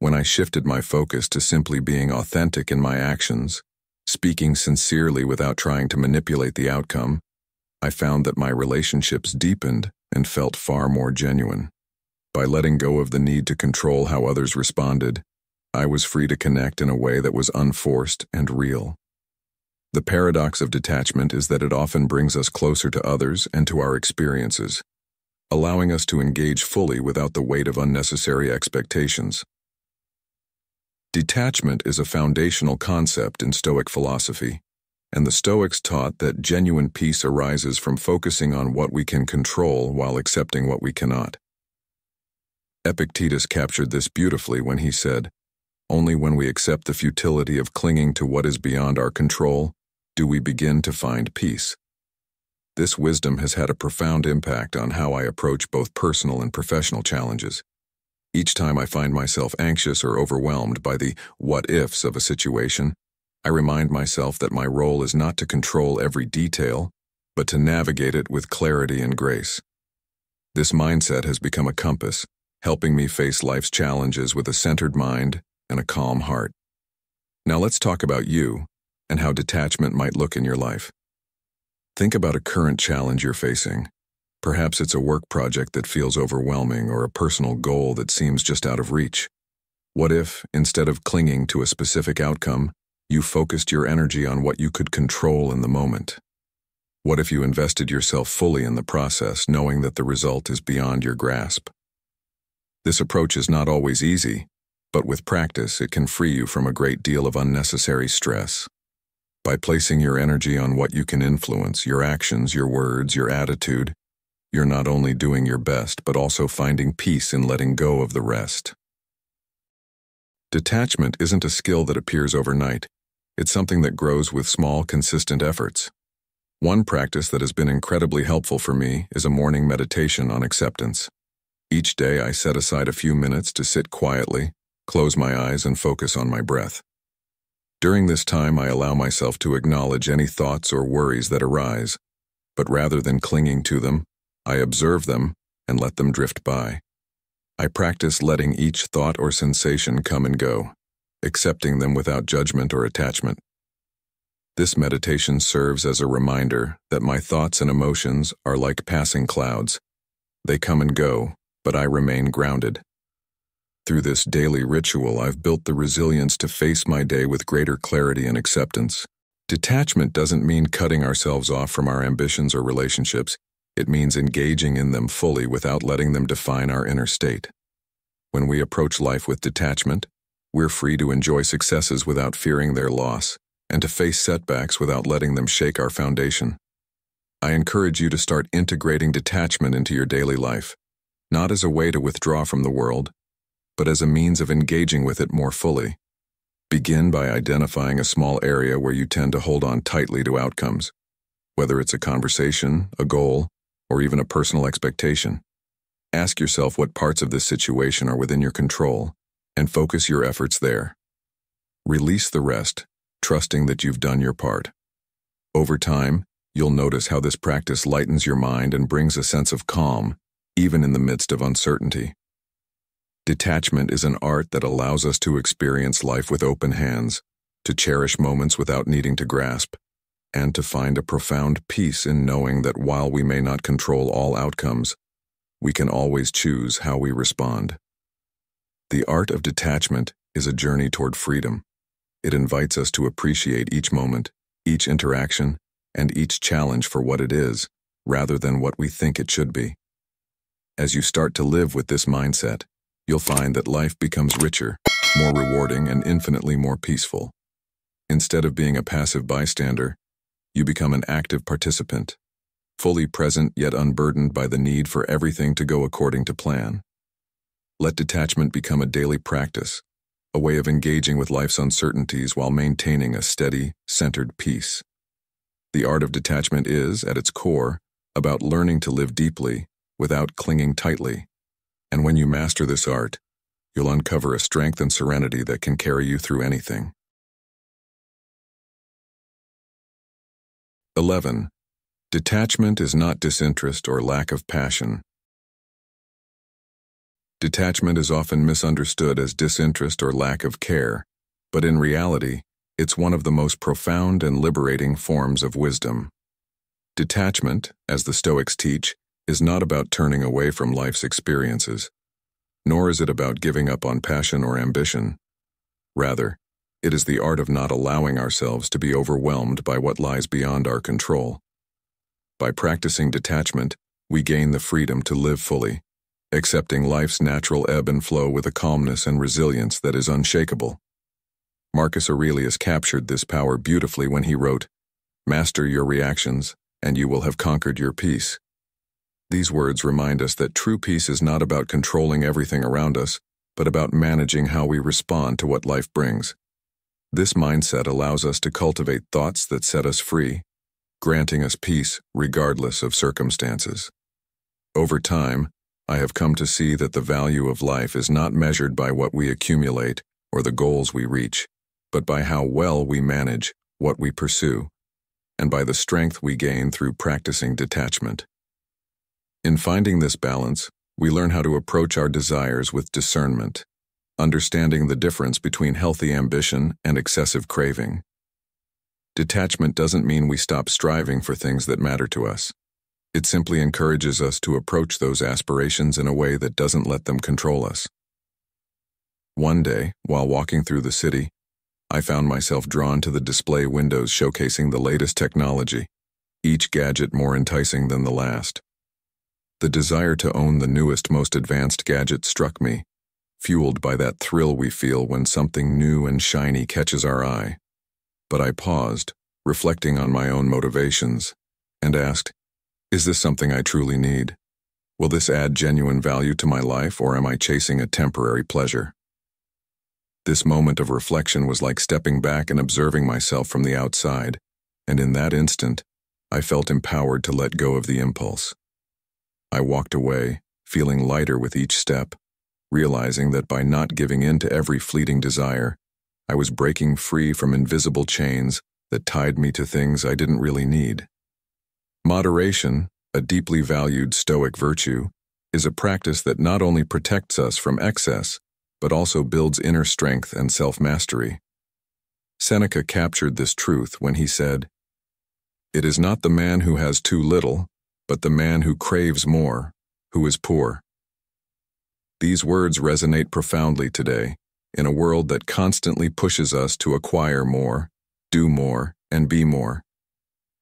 When I shifted my focus to simply being authentic in my actions, speaking sincerely without trying to manipulate the outcome, I found that my relationships deepened and felt far more genuine. By letting go of the need to control how others responded, I was free to connect in a way that was unforced and real. The paradox of detachment is that it often brings us closer to others and to our experiences, allowing us to engage fully without the weight of unnecessary expectations. Detachment is a foundational concept in Stoic philosophy, and the Stoics taught that genuine peace arises from focusing on what we can control while accepting what we cannot. Epictetus captured this beautifully when he said, "Only when we accept the futility of clinging to what is beyond our control do we begin to find peace." This wisdom has had a profound impact on how I approach both personal and professional challenges. Each time I find myself anxious or overwhelmed by the what-ifs of a situation, I remind myself that my role is not to control every detail, but to navigate it with clarity and grace. This mindset has become a compass, helping me face life's challenges with a centered mind and a calm heart. Now let's talk about you and how detachment might look in your life. Think about a current challenge you're facing. Perhaps it's a work project that feels overwhelming or a personal goal that seems just out of reach. What if, instead of clinging to a specific outcome, you focused your energy on what you could control in the moment? What if you invested yourself fully in the process, knowing that the result is beyond your grasp? This approach is not always easy, but with practice it can free you from a great deal of unnecessary stress. By placing your energy on what you can influence, your actions, your words, your attitude, you're not only doing your best, but also finding peace in letting go of the rest. Detachment isn't a skill that appears overnight. It's something that grows with small, consistent efforts. One practice that has been incredibly helpful for me is a morning meditation on acceptance. Each day I set aside a few minutes to sit quietly, close my eyes, and focus on my breath. During this time, I allow myself to acknowledge any thoughts or worries that arise, but rather than clinging to them, I observe them and let them drift by. I practice letting each thought or sensation come and go, accepting them without judgment or attachment. This meditation serves as a reminder that my thoughts and emotions are like passing clouds. They come and go, but I remain grounded. Through this daily ritual, I've built the resilience to face my day with greater clarity and acceptance. Detachment doesn't mean cutting ourselves off from our ambitions or relationships. It means engaging in them fully without letting them define our inner state. When we approach life with detachment, we're free to enjoy successes without fearing their loss, and to face setbacks without letting them shake our foundation. I encourage you to start integrating detachment into your daily life, not as a way to withdraw from the world, but as a means of engaging with it more fully. Begin by identifying a small area where you tend to hold on tightly to outcomes, whether it's a conversation, a goal, or even a personal expectation. Ask yourself what parts of this situation are within your control, and focus your efforts there. Release the rest, trusting that you've done your part. Over time, you'll notice how this practice lightens your mind and brings a sense of calm, even in the midst of uncertainty. Detachment is an art that allows us to experience life with open hands, to cherish moments without needing to grasp, and to find a profound peace in knowing that while we may not control all outcomes, we can always choose how we respond. The art of detachment is a journey toward freedom. It invites us to appreciate each moment, each interaction, and each challenge for what it is, rather than what we think it should be. As you start to live with this mindset, you'll find that life becomes richer, more rewarding, and infinitely more peaceful. Instead of being a passive bystander, you become an active participant, fully present yet unburdened by the need for everything to go according to plan. Let detachment become a daily practice, a way of engaging with life's uncertainties while maintaining a steady, centered peace. The art of detachment is, at its core, about learning to live deeply without clinging tightly. And when you master this art, you'll uncover a strength and serenity that can carry you through anything. 11. Detachment is not disinterest or lack of passion. Detachment is often misunderstood as disinterest or lack of care, but in reality, it's one of the most profound and liberating forms of wisdom. Detachment, as the Stoics teach, is not about turning away from life's experiences, nor is it about giving up on passion or ambition. Rather, it is the art of not allowing ourselves to be overwhelmed by what lies beyond our control. By practicing detachment, we gain the freedom to live fully, accepting life's natural ebb and flow with a calmness and resilience that is unshakable. Marcus Aurelius captured this power beautifully when he wrote, "Master your reactions, and you will have conquered your peace." These words remind us that true peace is not about controlling everything around us, but about managing how we respond to what life brings. This mindset allows us to cultivate thoughts that set us free, granting us peace regardless of circumstances. Over time, I have come to see that the value of life is not measured by what we accumulate or the goals we reach, but by how well we manage what we pursue, and by the strength we gain through practicing detachment. In finding this balance, we learn how to approach our desires with discernment, understanding the difference between healthy ambition and excessive craving. Detachment doesn't mean we stop striving for things that matter to us. It simply encourages us to approach those aspirations in a way that doesn't let them control us. One day, while walking through the city, I found myself drawn to the display windows showcasing the latest technology, each gadget more enticing than the last. The desire to own the newest, most advanced gadget struck me, fueled by that thrill we feel when something new and shiny catches our eye. But I paused, reflecting on my own motivations, and asked, is this something I truly need? Will this add genuine value to my life, or am I chasing a temporary pleasure? This moment of reflection was like stepping back and observing myself from the outside, and in that instant, I felt empowered to let go of the impulse. I walked away, feeling lighter with each step, realizing that by not giving in to every fleeting desire, I was breaking free from invisible chains that tied me to things I didn't really need. Moderation, a deeply valued Stoic virtue, is a practice that not only protects us from excess, but also builds inner strength and self-mastery. Seneca captured this truth when he said, "It is not the man who has too little, but the man who craves more, who is poor." These words resonate profoundly today, in a world that constantly pushes us to acquire more, do more, and be more.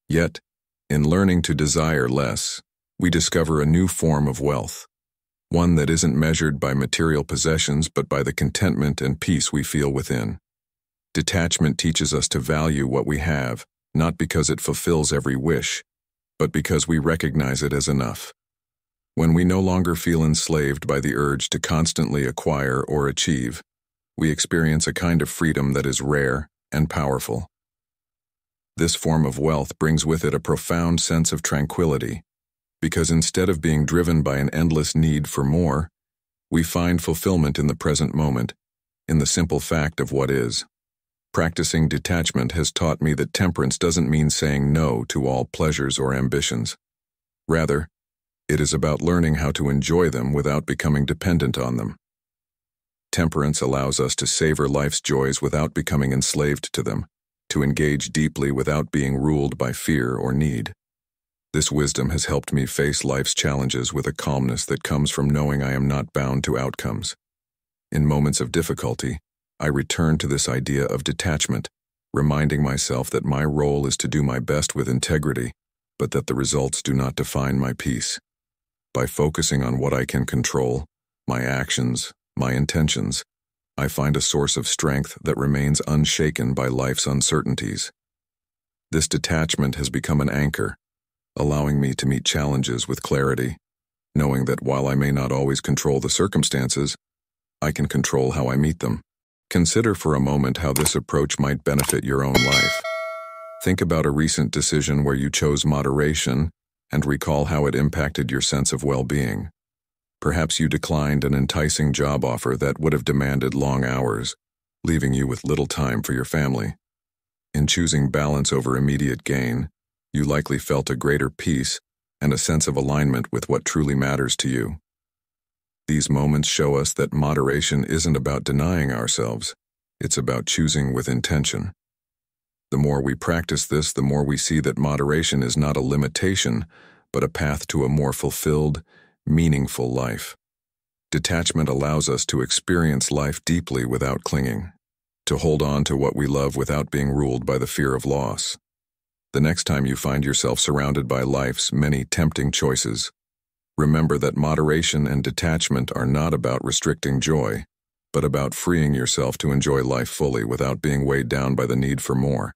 Yet, in learning to desire less, we discover a new form of wealth, one that isn't measured by material possessions but by the contentment and peace we feel within. Detachment teaches us to value what we have, not because it fulfills every wish, but because we recognize it as enough. When we no longer feel enslaved by the urge to constantly acquire or achieve, we experience a kind of freedom that is rare and powerful. This form of wealth brings with it a profound sense of tranquility, because instead of being driven by an endless need for more, we find fulfillment in the present moment, in the simple fact of what is. Practicing detachment has taught me that temperance doesn't mean saying no to all pleasures or ambitions. Rather, it is about learning how to enjoy them without becoming dependent on them. Temperance allows us to savor life's joys without becoming enslaved to them, to engage deeply without being ruled by fear or need. This wisdom has helped me face life's challenges with a calmness that comes from knowing I am not bound to outcomes. In moments of difficulty, I return to this idea of detachment, reminding myself that my role is to do my best with integrity, but that the results do not define my peace. By focusing on what I can control, my actions, my intentions, I find a source of strength that remains unshaken by life's uncertainties. This detachment has become an anchor, allowing me to meet challenges with clarity, knowing that while I may not always control the circumstances, I can control how I meet them. Consider for a moment how this approach might benefit your own life. Think about a recent decision where you chose moderation and recall how it impacted your sense of well-being. Perhaps you declined an enticing job offer that would have demanded long hours, leaving you with little time for your family. In choosing balance over immediate gain, you likely felt a greater peace and a sense of alignment with what truly matters to you. These moments show us that moderation isn't about denying ourselves, it's about choosing with intention. The more we practice this, the more we see that moderation is not a limitation, but a path to a more fulfilled, meaningful life. Detachment allows us to experience life deeply without clinging, to hold on to what we love without being ruled by the fear of loss. The next time you find yourself surrounded by life's many tempting choices, remember that moderation and detachment are not about restricting joy, but about freeing yourself to enjoy life fully without being weighed down by the need for more.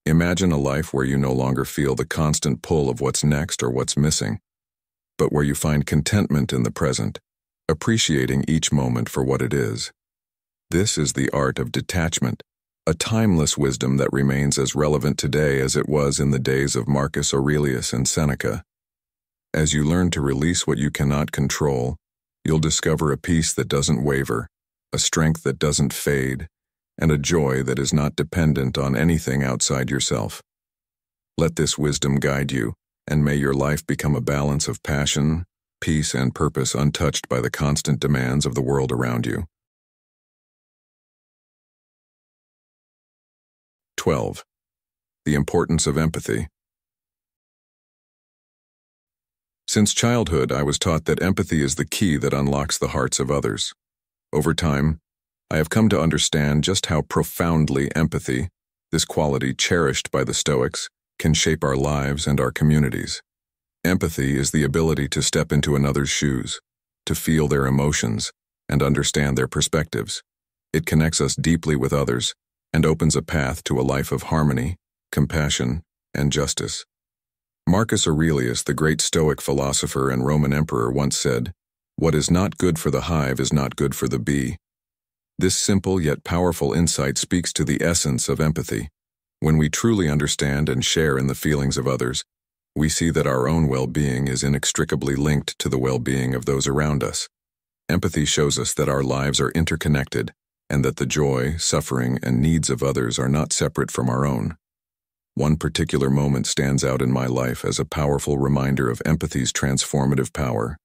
Imagine a life where you no longer feel the constant pull of what's next or what's missing, but where you find contentment in the present, appreciating each moment for what it is. This is the art of detachment, a timeless wisdom that remains as relevant today as it was in the days of Marcus Aurelius and Seneca. As you learn to release what you cannot control, you'll discover a peace that doesn't waver, a strength that doesn't fade, and a joy that is not dependent on anything outside yourself. Let this wisdom guide you, and may your life become a balance of passion, peace, and purpose untouched by the constant demands of the world around you. 12. The importance of empathy. Since childhood, I was taught that empathy is the key that unlocks the hearts of others. Over time, I have come to understand just how profoundly empathy, this quality cherished by the Stoics, can shape our lives and our communities. Empathy is the ability to step into another's shoes, to feel their emotions, and understand their perspectives. It connects us deeply with others and opens a path to a life of harmony, compassion, and justice. Marcus Aurelius, the great Stoic philosopher and Roman emperor, once said, "What is not good for the hive is not good for the bee." This simple yet powerful insight speaks to the essence of empathy. When we truly understand and share in the feelings of others, we see that our own well-being is inextricably linked to the well-being of those around us. Empathy shows us that our lives are interconnected, and that the joy, suffering, and needs of others are not separate from our own. One particular moment stands out in my life as a powerful reminder of empathy's transformative power.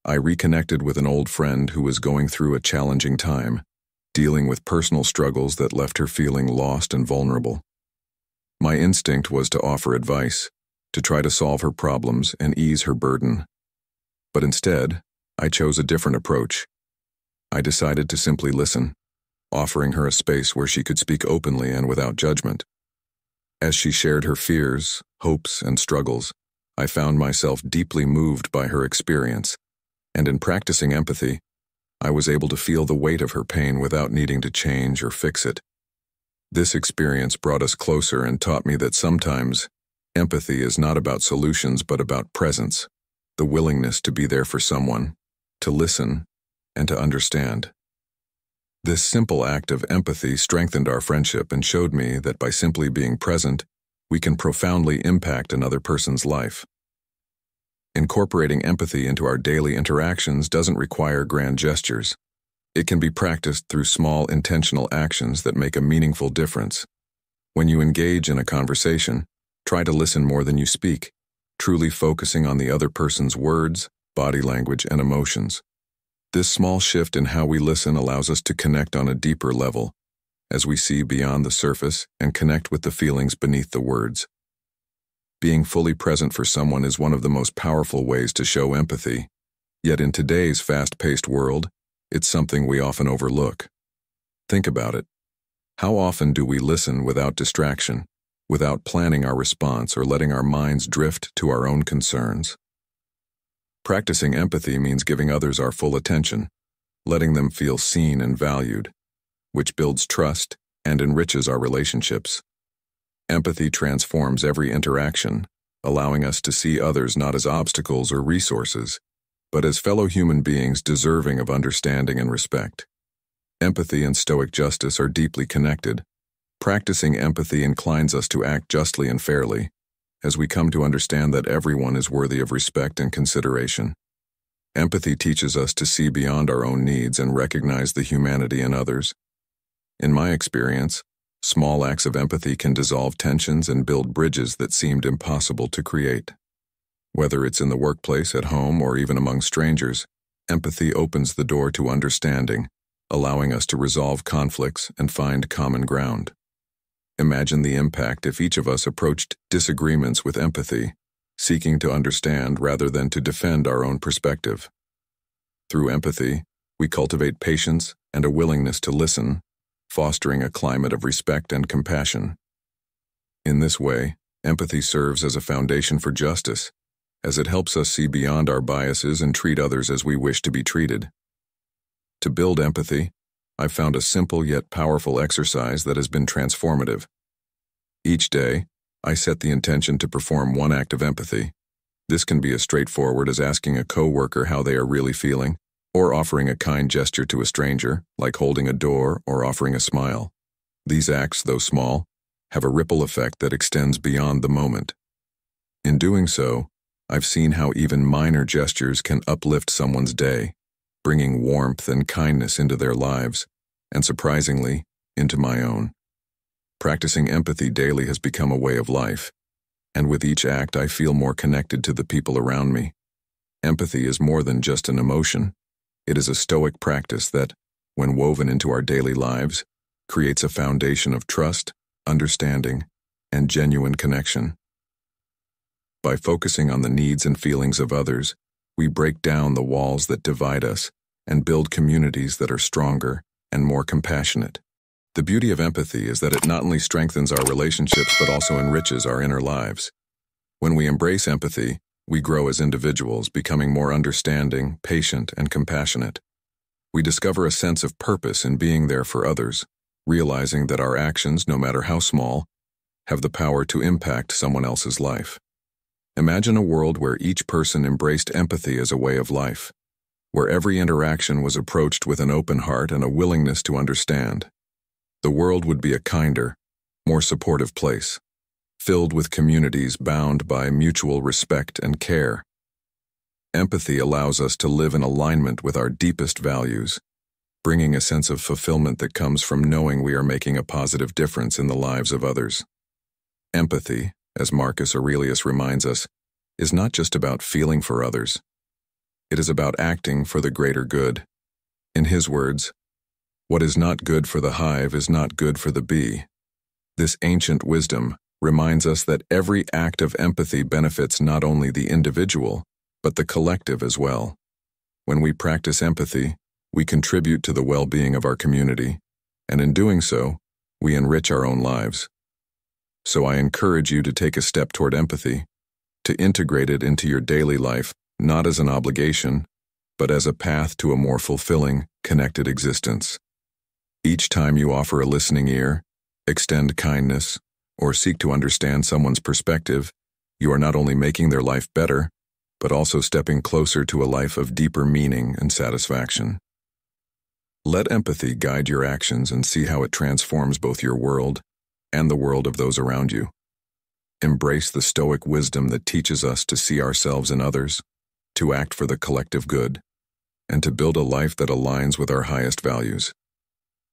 I reconnected with an old friend who was going through a challenging time, dealing with personal struggles that left her feeling lost and vulnerable. My instinct was to offer advice, to try to solve her problems and ease her burden. But instead, I chose a different approach. I decided to simply listen, offering her a space where she could speak openly and without judgment. As she shared her fears, hopes, and struggles, I found myself deeply moved by her experience, and in practicing empathy, I was able to feel the weight of her pain without needing to change or fix it. This experience brought us closer and taught me that sometimes, Empathy is not about solutions but about presence, the willingness to be there for someone, to listen, and to understand. This simple act of empathy strengthened our friendship and showed me that by simply being present, we can profoundly impact another person's life. Incorporating empathy into our daily interactions doesn't require grand gestures. It can be practiced through small, intentional actions that make a meaningful difference. When you engage in a conversation, try to listen more than you speak, truly focusing on the other person's words, body language, and emotions. This small shift in how we listen allows us to connect on a deeper level, as we see beyond the surface and connect with the feelings beneath the words. Being fully present for someone is one of the most powerful ways to show empathy, yet in today's fast-paced world, it's something we often overlook. Think about it. How often do we listen without distraction, without planning our response or letting our minds drift to our own concerns? Practicing empathy means giving others our full attention, letting them feel seen and valued, which builds trust and enriches our relationships. Empathy transforms every interaction, allowing us to see others not as obstacles or resources, but as fellow human beings deserving of understanding and respect. Empathy and Stoic justice are deeply connected. Practicing empathy inclines us to act justly and fairly, as we come to understand that everyone is worthy of respect and consideration. Empathy teaches us to see beyond our own needs and recognize the humanity in others. In my experience, small acts of empathy can dissolve tensions and build bridges that seemed impossible to create. Whether it's in the workplace, at home, or even among strangers, empathy opens the door to understanding, allowing us to resolve conflicts and find common ground. Imagine the impact if each of us approached disagreements with empathy, seeking to understand rather than to defend our own perspective. Through empathy, we cultivate patience and a willingness to listen, fostering a climate of respect and compassion. In this way, empathy serves as a foundation for justice, as it helps us see beyond our biases and treat others as we wish to be treated. To build empathy, I've found a simple yet powerful exercise that has been transformative. Each day, I set the intention to perform one act of empathy. This can be as straightforward as asking a coworker how they are really feeling, or offering a kind gesture to a stranger, like holding a door or offering a smile. These acts, though small, have a ripple effect that extends beyond the moment. In doing so, I've seen how even minor gestures can uplift someone's day, bringing warmth and kindness into their lives, and surprisingly, into my own. Practicing empathy daily has become a way of life, and with each act I feel more connected to the people around me. Empathy is more than just an emotion. It is a Stoic practice that, when woven into our daily lives, creates a foundation of trust, understanding, and genuine connection. By focusing on the needs and feelings of others, we break down the walls that divide us and build communities that are stronger and more compassionate. The beauty of empathy is that it not only strengthens our relationships but also enriches our inner lives. When we embrace empathy, we grow as individuals, becoming more understanding, patient, and compassionate. We discover a sense of purpose in being there for others, realizing that our actions, no matter how small, have the power to impact someone else's life. Imagine a world where each person embraced empathy as a way of life, where every interaction was approached with an open heart and a willingness to understand. The world would be a kinder, more supportive place, filled with communities bound by mutual respect and care. Empathy allows us to live in alignment with our deepest values, bringing a sense of fulfillment that comes from knowing we are making a positive difference in the lives of others. Empathy, as Marcus Aurelius reminds us, is not just about feeling for others. It is about acting for the greater good. In his words, "What is not good for the hive is not good for the bee." This ancient wisdom reminds us that every act of empathy benefits not only the individual, but the collective as well. When we practice empathy, we contribute to the well-being of our community, and in doing so, we enrich our own lives. So I encourage you to take a step toward empathy, to integrate it into your daily life, not as an obligation, but as a path to a more fulfilling, connected existence. Each time you offer a listening ear, extend kindness, or seek to understand someone's perspective, You are not only making their life better, but also stepping closer to a life of deeper meaning and satisfaction. Let empathy guide your actions and see how it transforms both your world and the world of those around you. Embrace the Stoic wisdom that teaches us to see ourselves in others, to act for the collective good, and to build a life that aligns with our highest values.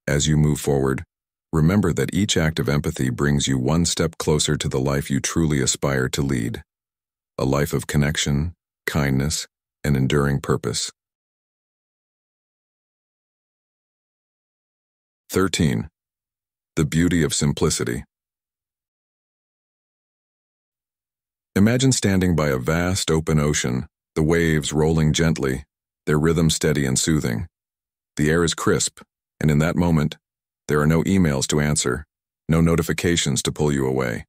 As you move forward, remember that each act of empathy brings you one step closer to the life you truly aspire to lead, a life of connection, kindness, and enduring purpose. 13. The beauty of simplicity. Imagine standing by a vast open ocean, the waves rolling gently, their rhythm steady and soothing. The air is crisp, and in that moment, there are no emails to answer, no notifications to pull you away.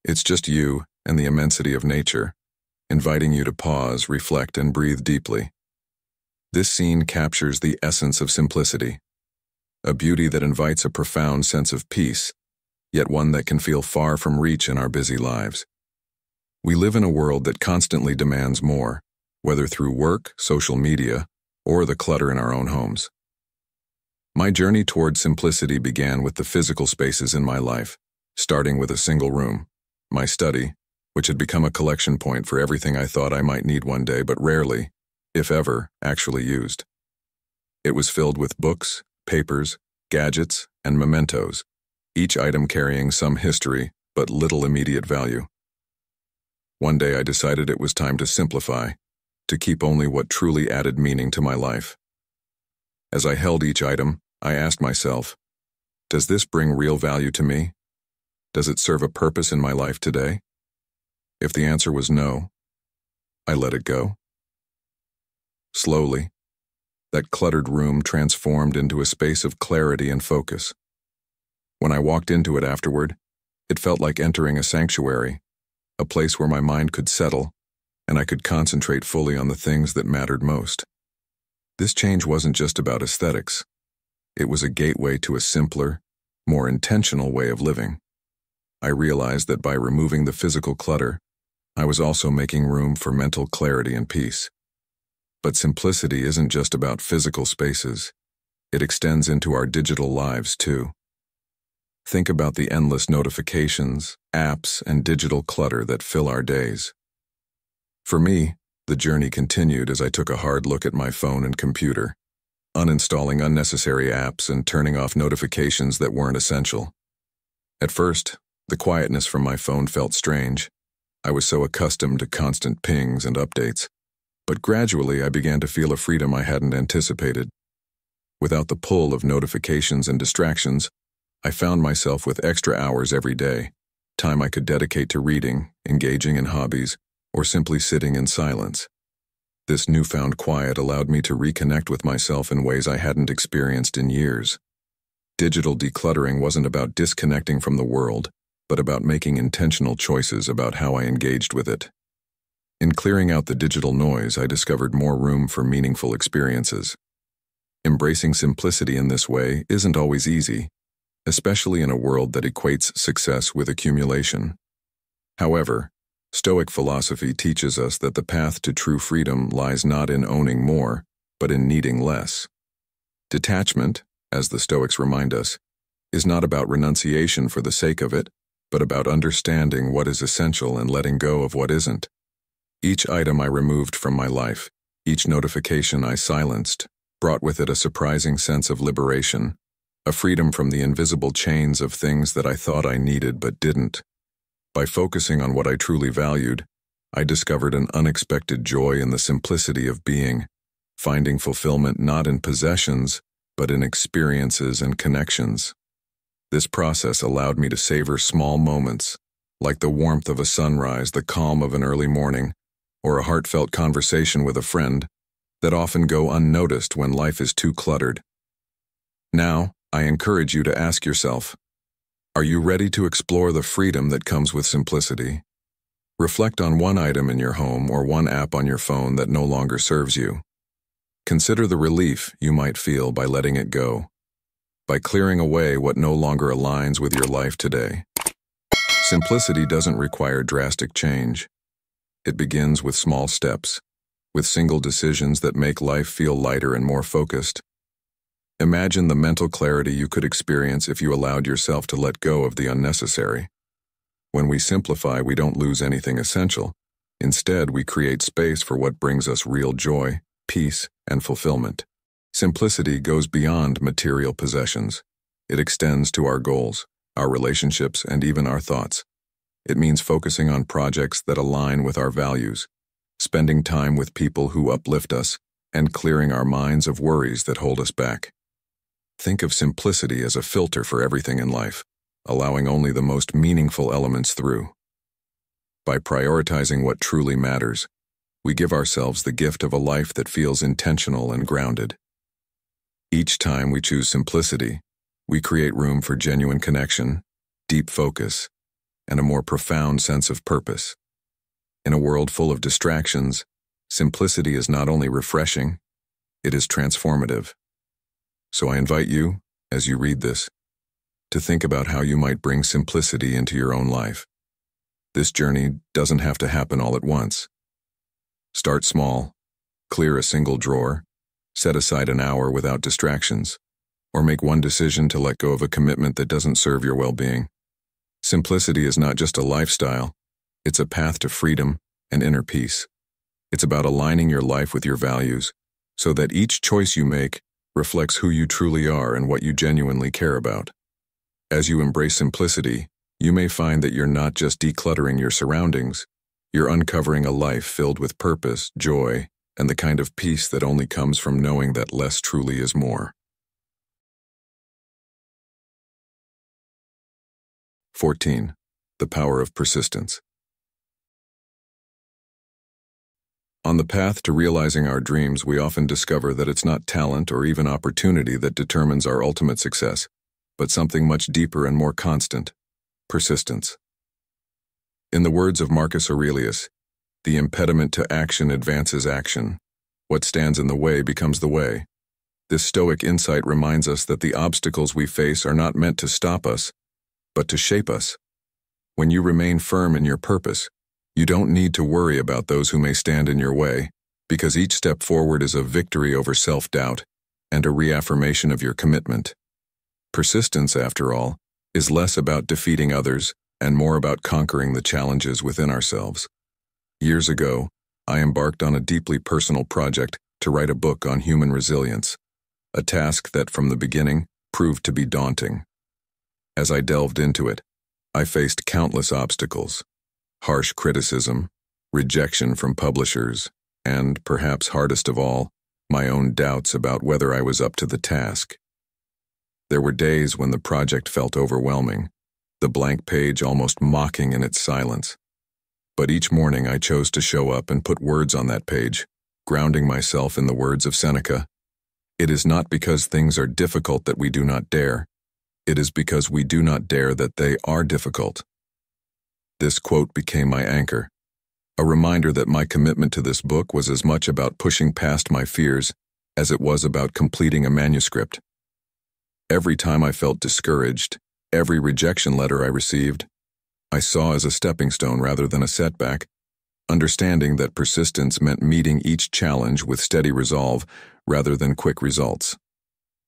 It's just you and the immensity of nature, inviting you to pause, reflect, and breathe deeply. This scene captures the essence of simplicity, a beauty that invites a profound sense of peace, yet one that can feel far from reach in our busy lives. We live in a world that constantly demands more, whether through work, social media, or the clutter in our own homes. My journey toward simplicity began with the physical spaces in my life, starting with a single room, my study, which had become a collection point for everything I thought I might need one day but rarely, if ever, actually used. It was filled with books, papers, gadgets, and mementos, each item carrying some history but little immediate value. One day I decided it was time to simplify, to keep only what truly added meaning to my life. As I held each item, I asked myself, does this bring real value to me? Does it serve a purpose in my life today? If the answer was no, I let it go. Slowly, that cluttered room transformed into a space of clarity and focus. When I walked into it afterward, it felt like entering a sanctuary, a place where my mind could settle, and I could concentrate fully on the things that mattered most. This change wasn't just about aesthetics. It was a gateway to a simpler, more intentional way of living. I realized that by removing the physical clutter, I was also making room for mental clarity and peace. But simplicity isn't just about physical spaces. It extends into our digital lives too. Think about the endless notifications, apps, and digital clutter that fill our days. For me, the journey continued as I took a hard look at my phone and computer, uninstalling unnecessary apps and turning off notifications that weren't essential. At first, the quietness from my phone felt strange. I was so accustomed to constant pings and updates. But gradually I began to feel a freedom I hadn't anticipated. Without the pull of notifications and distractions, I found myself with extra hours every day, time I could dedicate to reading, engaging in hobbies, or simply sitting in silence. This newfound quiet allowed me to reconnect with myself in ways I hadn't experienced in years. Digital decluttering wasn't about disconnecting from the world, but about making intentional choices about how I engaged with it. In clearing out the digital noise, I discovered more room for meaningful experiences. Embracing simplicity in this way isn't always easy, especially in a world that equates success with accumulation. However, Stoic philosophy teaches us that the path to true freedom lies not in owning more, but in needing less. Detachment, as the Stoics remind us, is not about renunciation for the sake of it, but about understanding what is essential and letting go of what isn't. Each item I removed from my life, each notification I silenced, brought with it a surprising sense of liberation, a freedom from the invisible chains of things that I thought I needed but didn't. By focusing on what I truly valued, I discovered an unexpected joy in the simplicity of being, finding fulfillment not in possessions, but in experiences and connections. This process allowed me to savor small moments, like the warmth of a sunrise, the calm of an early morning, or a heartfelt conversation with a friend, that often go unnoticed when life is too cluttered. Now, I encourage you to ask yourself, are you ready to explore the freedom that comes with simplicity? Reflect on one item in your home or one app on your phone that no longer serves you. Consider the relief you might feel by letting it go, by clearing away what no longer aligns with your life today. Simplicity doesn't require drastic change. It begins with small steps, with single decisions that make life feel lighter and more focused. Imagine the mental clarity you could experience if you allowed yourself to let go of the unnecessary. When we simplify, we don't lose anything essential. Instead, we create space for what brings us real joy, peace, and fulfillment. Simplicity goes beyond material possessions. It extends to our goals, our relationships, and even our thoughts. It means focusing on projects that align with our values, spending time with people who uplift us, and clearing our minds of worries that hold us back. Think of simplicity as a filter for everything in life, allowing only the most meaningful elements through. By prioritizing what truly matters, we give ourselves the gift of a life that feels intentional and grounded. Each time we choose simplicity, we create room for genuine connection, deep focus, and a more profound sense of purpose. In a world full of distractions, simplicity is not only refreshing, it is transformative. So I invite you, as you read this, to think about how you might bring simplicity into your own life. This journey doesn't have to happen all at once. Start small, clear a single drawer, set aside an hour without distractions, or make one decision to let go of a commitment that doesn't serve your well-being. Simplicity is not just a lifestyle, it's a path to freedom and inner peace. It's about aligning your life with your values, so that each choice you make reflects who you truly are and what you genuinely care about. As you embrace simplicity, you may find that you're not just decluttering your surroundings, you're uncovering a life filled with purpose, joy, and the kind of peace that only comes from knowing that less truly is more. 14. The power of persistence. On the path to realizing our dreams, we often discover that it's not talent or even opportunity that determines our ultimate success, but something much deeper and more constant: persistence. In the words of Marcus Aurelius, the impediment to action advances action. What stands in the way becomes the way. This Stoic insight reminds us that the obstacles we face are not meant to stop us, but to shape us. When you remain firm in your purpose, you don't need to worry about those who may stand in your way, because each step forward is a victory over self-doubt and a reaffirmation of your commitment. Persistence, after all, is less about defeating others and more about conquering the challenges within ourselves. Years ago, I embarked on a deeply personal project to write a book on human resilience, a task that from the beginning proved to be daunting. As I delved into it, I faced countless obstacles: harsh criticism, rejection from publishers, and, perhaps hardest of all, my own doubts about whether I was up to the task. There were days when the project felt overwhelming, the blank page almost mocking in its silence. But each morning I chose to show up and put words on that page, grounding myself in the words of Seneca. It is not because things are difficult that we do not dare. It is because we do not dare that they are difficult. This quote became my anchor, a reminder that my commitment to this book was as much about pushing past my fears as it was about completing a manuscript. Every time I felt discouraged, every rejection letter I received, I saw as a stepping stone rather than a setback, understanding that persistence meant meeting each challenge with steady resolve rather than quick results.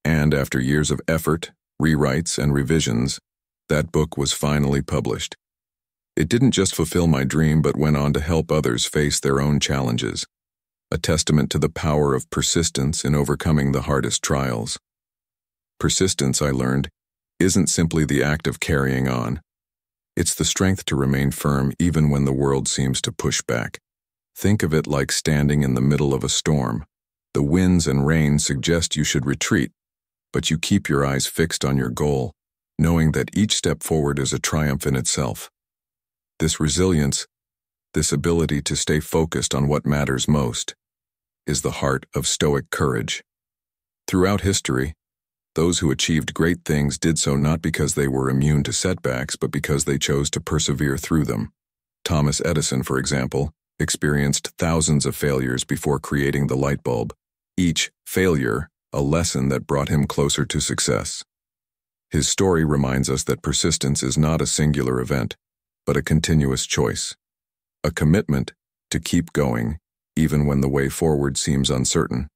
And after years of effort, rewrites, and revisions, that book was finally published. It didn't just fulfill my dream but went on to help others face their own challenges, a testament to the power of persistence in overcoming the hardest trials. Persistence, I learned, isn't simply the act of carrying on. It's the strength to remain firm even when the world seems to push back. Think of it like standing in the middle of a storm. The winds and rain suggest you should retreat, but you keep your eyes fixed on your goal, knowing that each step forward is a triumph in itself. This resilience, this ability to stay focused on what matters most, is the heart of Stoic courage. Throughout history, those who achieved great things did so not because they were immune to setbacks, but because they chose to persevere through them. Thomas Edison, for example, experienced thousands of failures before creating the light bulb, each failure a lesson that brought him closer to success. His story reminds us that persistence is not a singular event. but a continuous choice, a commitment to keep going even when the way forward seems uncertain.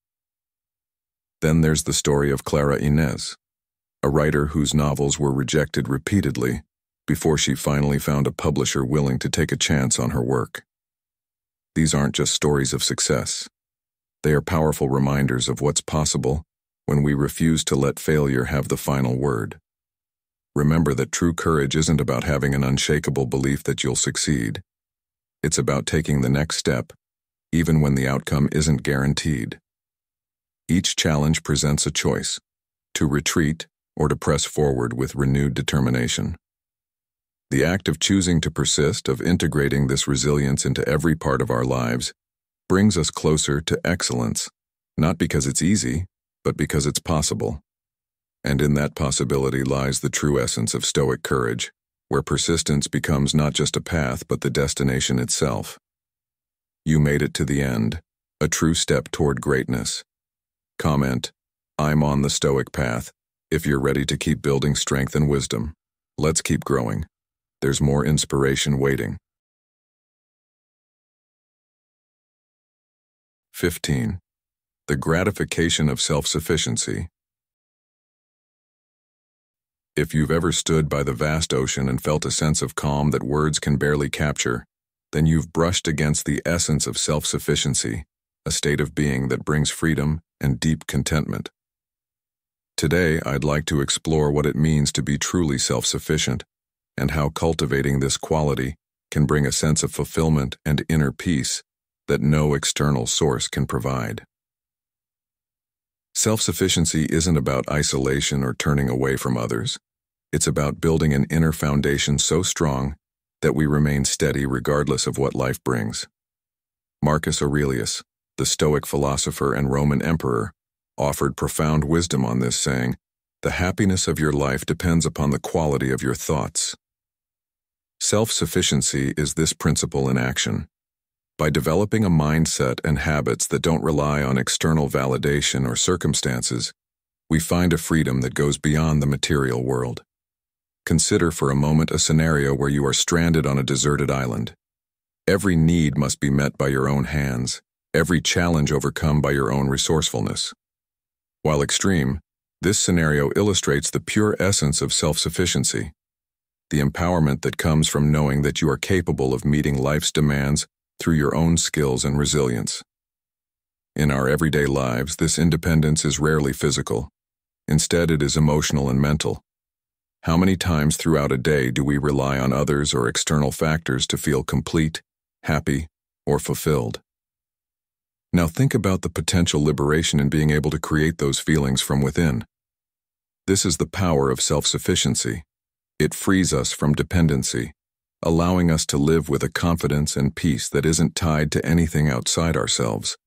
Then there's the story of Clara Inés, a writer whose novels were rejected repeatedly before she finally found a publisher willing to take a chance on her work. These aren't just stories of success. They are powerful reminders of what's possible when we refuse to let failure have the final word. Remember that true courage isn't about having an unshakable belief that you'll succeed. It's about taking the next step, even when the outcome isn't guaranteed. Each challenge presents a choice, to retreat or to press forward with renewed determination. The act of choosing to persist, of integrating this resilience into every part of our lives, brings us closer to excellence, not because it's easy, but because it's possible. And in that possibility lies the true essence of Stoic courage, where persistence becomes not just a path but the destination itself. You made it to the end, a true step toward greatness. Comment, I'm on the Stoic path. If you're ready to keep building strength and wisdom, let's keep growing. There's more inspiration waiting. 15. The gratification of self-sufficiency. If you've ever stood by the vast ocean and felt a sense of calm that words can barely capture, then you've brushed against the essence of self-sufficiency, a state of being that brings freedom and deep contentment. Today, I'd like to explore what it means to be truly self-sufficient and how cultivating this quality can bring a sense of fulfillment and inner peace that no external source can provide. Self-sufficiency isn't about isolation or turning away from others. It's about building an inner foundation so strong that we remain steady regardless of what life brings. Marcus Aurelius, the Stoic philosopher and Roman emperor, offered profound wisdom on this, saying, "The happiness of your life depends upon the quality of your thoughts." Self-sufficiency is this principle in action. By developing a mindset and habits that don't rely on external validation or circumstances, we find a freedom that goes beyond the material world. Consider for a moment a scenario where you are stranded on a deserted island. Every need must be met by your own hands, every challenge overcome by your own resourcefulness. While extreme, this scenario illustrates the pure essence of self-sufficiency, the empowerment that comes from knowing that you are capable of meeting life's demands through your own skills and resilience. In our everyday lives, this independence is rarely physical. Instead, it is emotional and mental. How many times throughout a day do we rely on others or external factors to feel complete, happy, or fulfilled? Now think about the potential liberation in being able to create those feelings from within. This is the power of self-sufficiency. It frees us from dependency, allowing us to live with a confidence and peace that isn't tied to anything outside ourselves.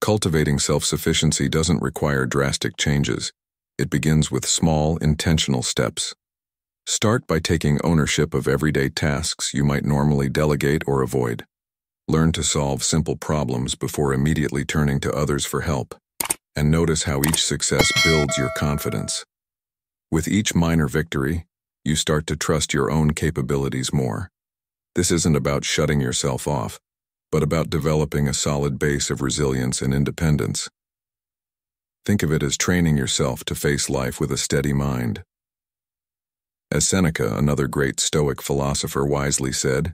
Cultivating self-sufficiency doesn't require drastic changes. It begins with small, intentional steps. Start by taking ownership of everyday tasks you might normally delegate or avoid. Learn to solve simple problems before immediately turning to others for help, and notice how each success builds your confidence. With each minor victory, you start to trust your own capabilities more. This isn't about shutting yourself off, but about developing a solid base of resilience and independence. Think of it as training yourself to face life with a steady mind. As Seneca, another great Stoic philosopher, wisely said,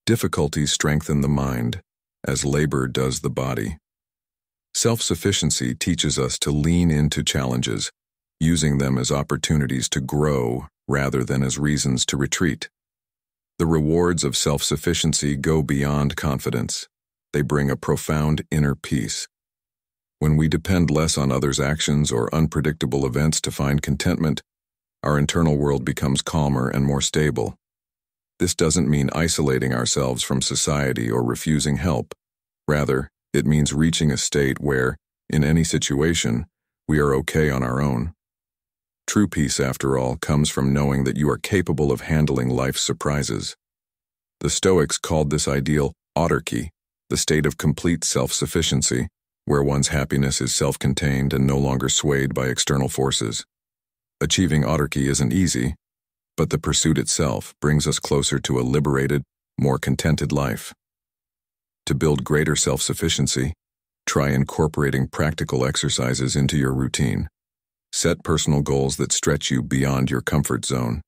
"Difficulties strengthen the mind, as labor does the body." Self-sufficiency teaches us to lean into challenges, using them as opportunities to grow rather than as reasons to retreat. The rewards of self-sufficiency go beyond confidence. They bring a profound inner peace. When we depend less on others' actions or unpredictable events to find contentment, our internal world becomes calmer and more stable. This doesn't mean isolating ourselves from society or refusing help. Rather, it means reaching a state where, in any situation, we are okay on our own. True peace, after all, comes from knowing that you are capable of handling life's surprises. The Stoics called this ideal autarky, the state of complete self-sufficiency, where one's happiness is self-contained and no longer swayed by external forces. Achieving autarky isn't easy, but the pursuit itself brings us closer to a liberated, more contented life. To build greater self-sufficiency, try incorporating practical exercises into your routine. Set personal goals that stretch you beyond your comfort zone.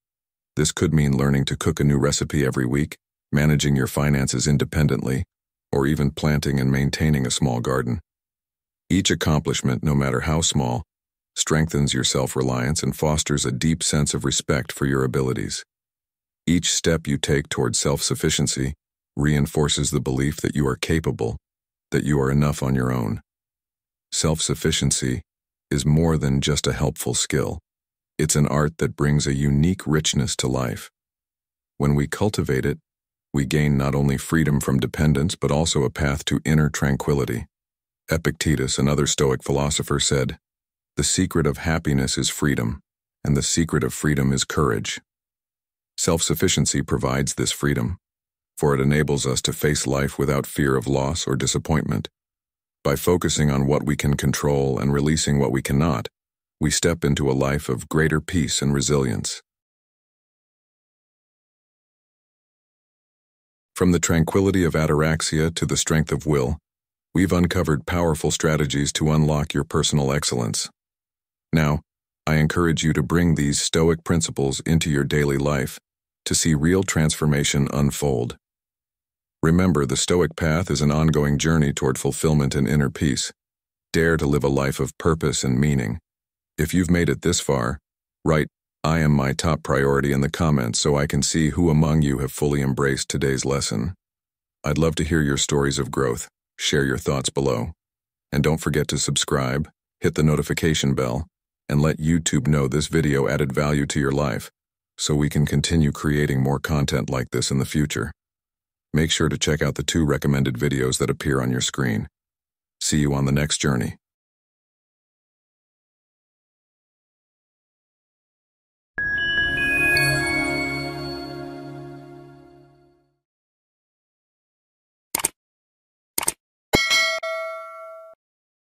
This could mean learning to cook a new recipe every week, managing your finances independently, or even planting and maintaining a small garden. Each accomplishment, no matter how small, strengthens your self-reliance and fosters a deep sense of respect for your abilities. Each step you take towards self-sufficiency reinforces the belief that you are capable, that you are enough on your own. Self-sufficiency is more than just a helpful skill. It's an art that brings a unique richness to life. When we cultivate it, we gain not only freedom from dependence but also a path to inner tranquility. Epictetus, another Stoic philosopher, said, "The secret of happiness is freedom, and the secret of freedom is courage." Self-sufficiency provides this freedom, for it enables us to face life without fear of loss or disappointment. By focusing on what we can control and releasing what we cannot, we step into a life of greater peace and resilience. From the tranquility of ataraxia to the strength of will, we've uncovered powerful strategies to unlock your personal excellence. Now, I encourage you to bring these Stoic principles into your daily life to see real transformation unfold. Remember, the Stoic path is an ongoing journey toward fulfillment and inner peace. Dare to live a life of purpose and meaning. If you've made it this far, write, "I am my top priority" in the comments so I can see who among you have fully embraced today's lesson. I'd love to hear your stories of growth. Share your thoughts below. And don't forget to subscribe, hit the notification bell, and let YouTube know this video added value to your life, so we can continue creating more content like this in the future. Make sure to check out the 2 recommended videos that appear on your screen. See you on the next journey.